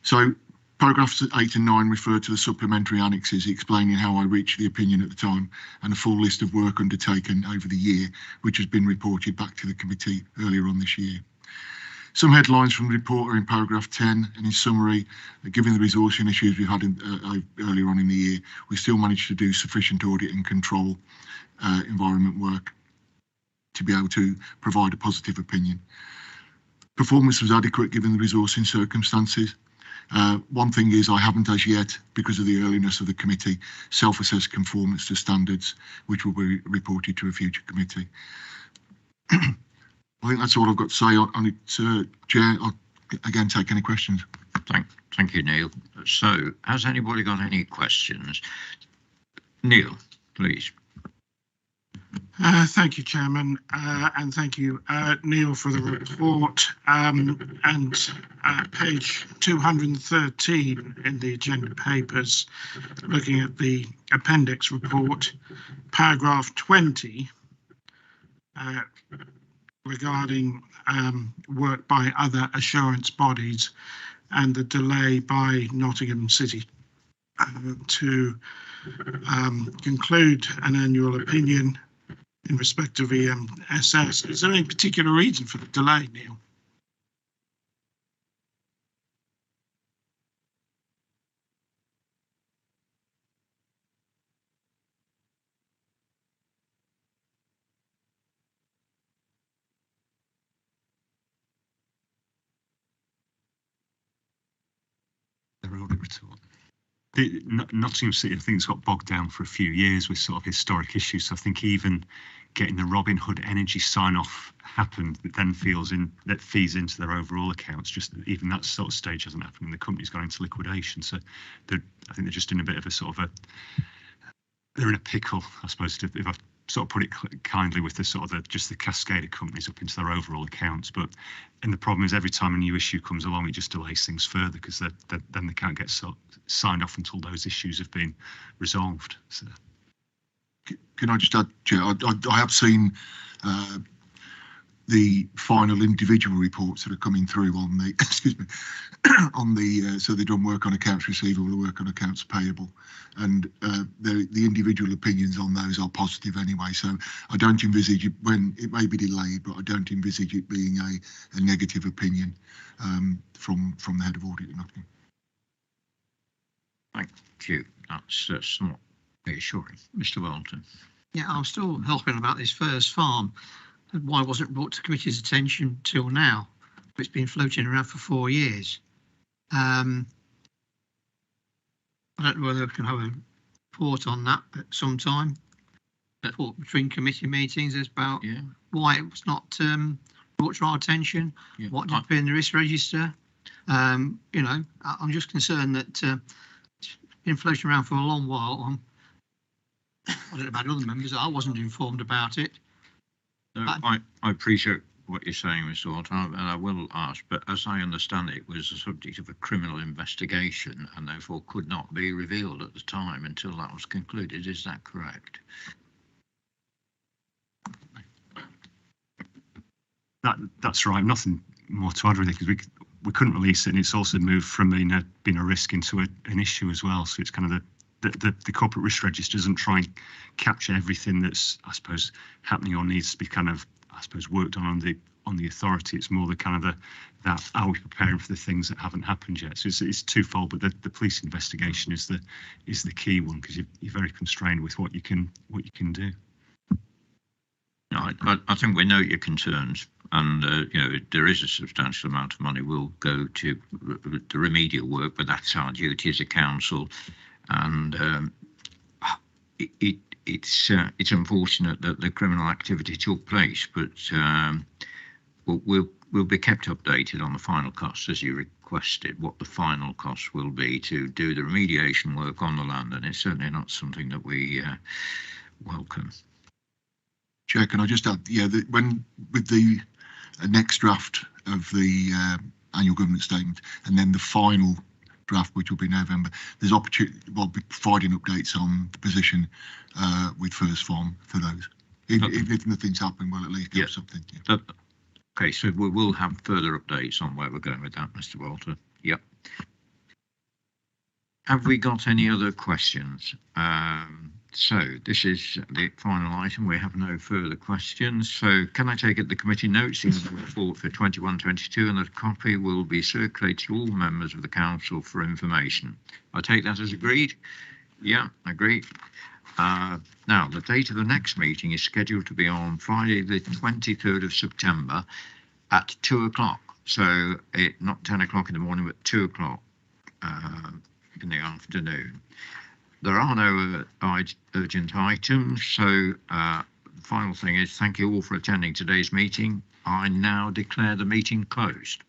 So paragraphs 8 and 9 refer to the supplementary annexes explaining how I reached the opinion at the time, and a full list of work undertaken over the year, which has been reported back to the committee earlier on this year. Some headlines from the report are in paragraph 10, and in summary, given the resourcing issues we've had earlier on in the year, we still managed to do sufficient audit and control environment work to be able to provide a positive opinion. Performance was adequate given the resourcing circumstances. One thing is I haven't as yet, because of the earliness of the committee, self-assessed conformance to standards, which will be reported to a future committee. I think that's all I've got to say on it, Chair. I'll again take any questions. Thank you, Neil. So has anybody got any questions? Neil, please. Thank you, Chairman, and thank you, Neil, for the report. And page 213 in the agenda papers, looking at the appendix report, paragraph 20, regarding work by other assurance bodies and the delay by Nottingham City to conclude an annual opinion in respect of EMSS. Is there any particular reason for the delay, Neil? Nottingham City, I think, has got bogged down for a few years with sort of historic issues. So I think even getting the Robin Hood energy sign-off happened, that then feeds into their overall accounts. Just even that sort of stage hasn't happened, and the company's gone into liquidation. So I think they're just in a bit of a sort of they're in a pickle, I suppose, if I sort of put it kindly, with the sort of just the cascade of companies up into their overall accounts. But and the problem is every time a new issue comes along, it just delays things further, because then they can't get signed off until those issues have been resolved. So. Can I just add, Chair? I have seen the final individual reports that are coming through on the excuse me on the so they've done work on accounts receivable, work on accounts payable, and the individual opinions on those are positive anyway. So I don't envisage it, when it may be delayed, but I don't envisage it being a negative opinion from the head of audit. Nothing. Thank you. That's somewhat reassuring, Mr. Walton. Yeah, I'm still helping about this first farm. And why wasn't it brought to committee's attention till now? It's been floating around for 4 years. I don't know whether we can have a report on that at some time. Report between committee meetings about why it was not brought to our attention. What did appear in the risk register? You know, I'm just concerned that it's been floating around for a long while. I don't know about other members. I wasn't informed about it. No, I appreciate what you're saying, Mr. Walton, and I will ask, but as I understand it, it was the subject of a criminal investigation and therefore could not be revealed at the time until that was concluded. Is that correct? That's right. Nothing more to add, really, because we couldn't release it, and it's also moved from being a risk into an issue as well. So it's kind of the corporate risk register doesn't try and capture everything that's, I suppose, happening or needs to be kind of, I suppose, worked on the authority. It's more the kind of that are we preparing for the things that haven't happened yet? So it's twofold, but the police investigation is the key one, because you're very constrained with what you can do. No, I think we know your concerns, and you know, there is a substantial amount of money will go to the remedial work, but that's our duty as a council. And it's unfortunate that the criminal activity took place, but we'll be kept updated on the final costs as you requested, what the final cost will be to do the remediation work on the land, and it's certainly not something that we welcome. Chair, can I just add, when with the next draft of the annual government statement, and then the final draft, which will be November, there's opportunity. We'll be providing updates on the position with First Farm for those. If nothing's happened, we'll at least give something. Yeah. Okay, so we will have further updates on where we're going with that, Mr. Walter. Yep. Have we got any other questions? So this is the final item. We have no further questions. So can I take it the committee notes in the report for 21-22 and that a copy will be circulated to all members of the council for information? I take that as agreed. Yeah, agreed. Now, the date of the next meeting is scheduled to be on Friday, the 23rd of September at 2 o'clock. So not 10 o'clock in the morning, but 2 o'clock in the afternoon. There are no urgent items, so the final thing is thank you all for attending today's meeting. I now declare the meeting closed.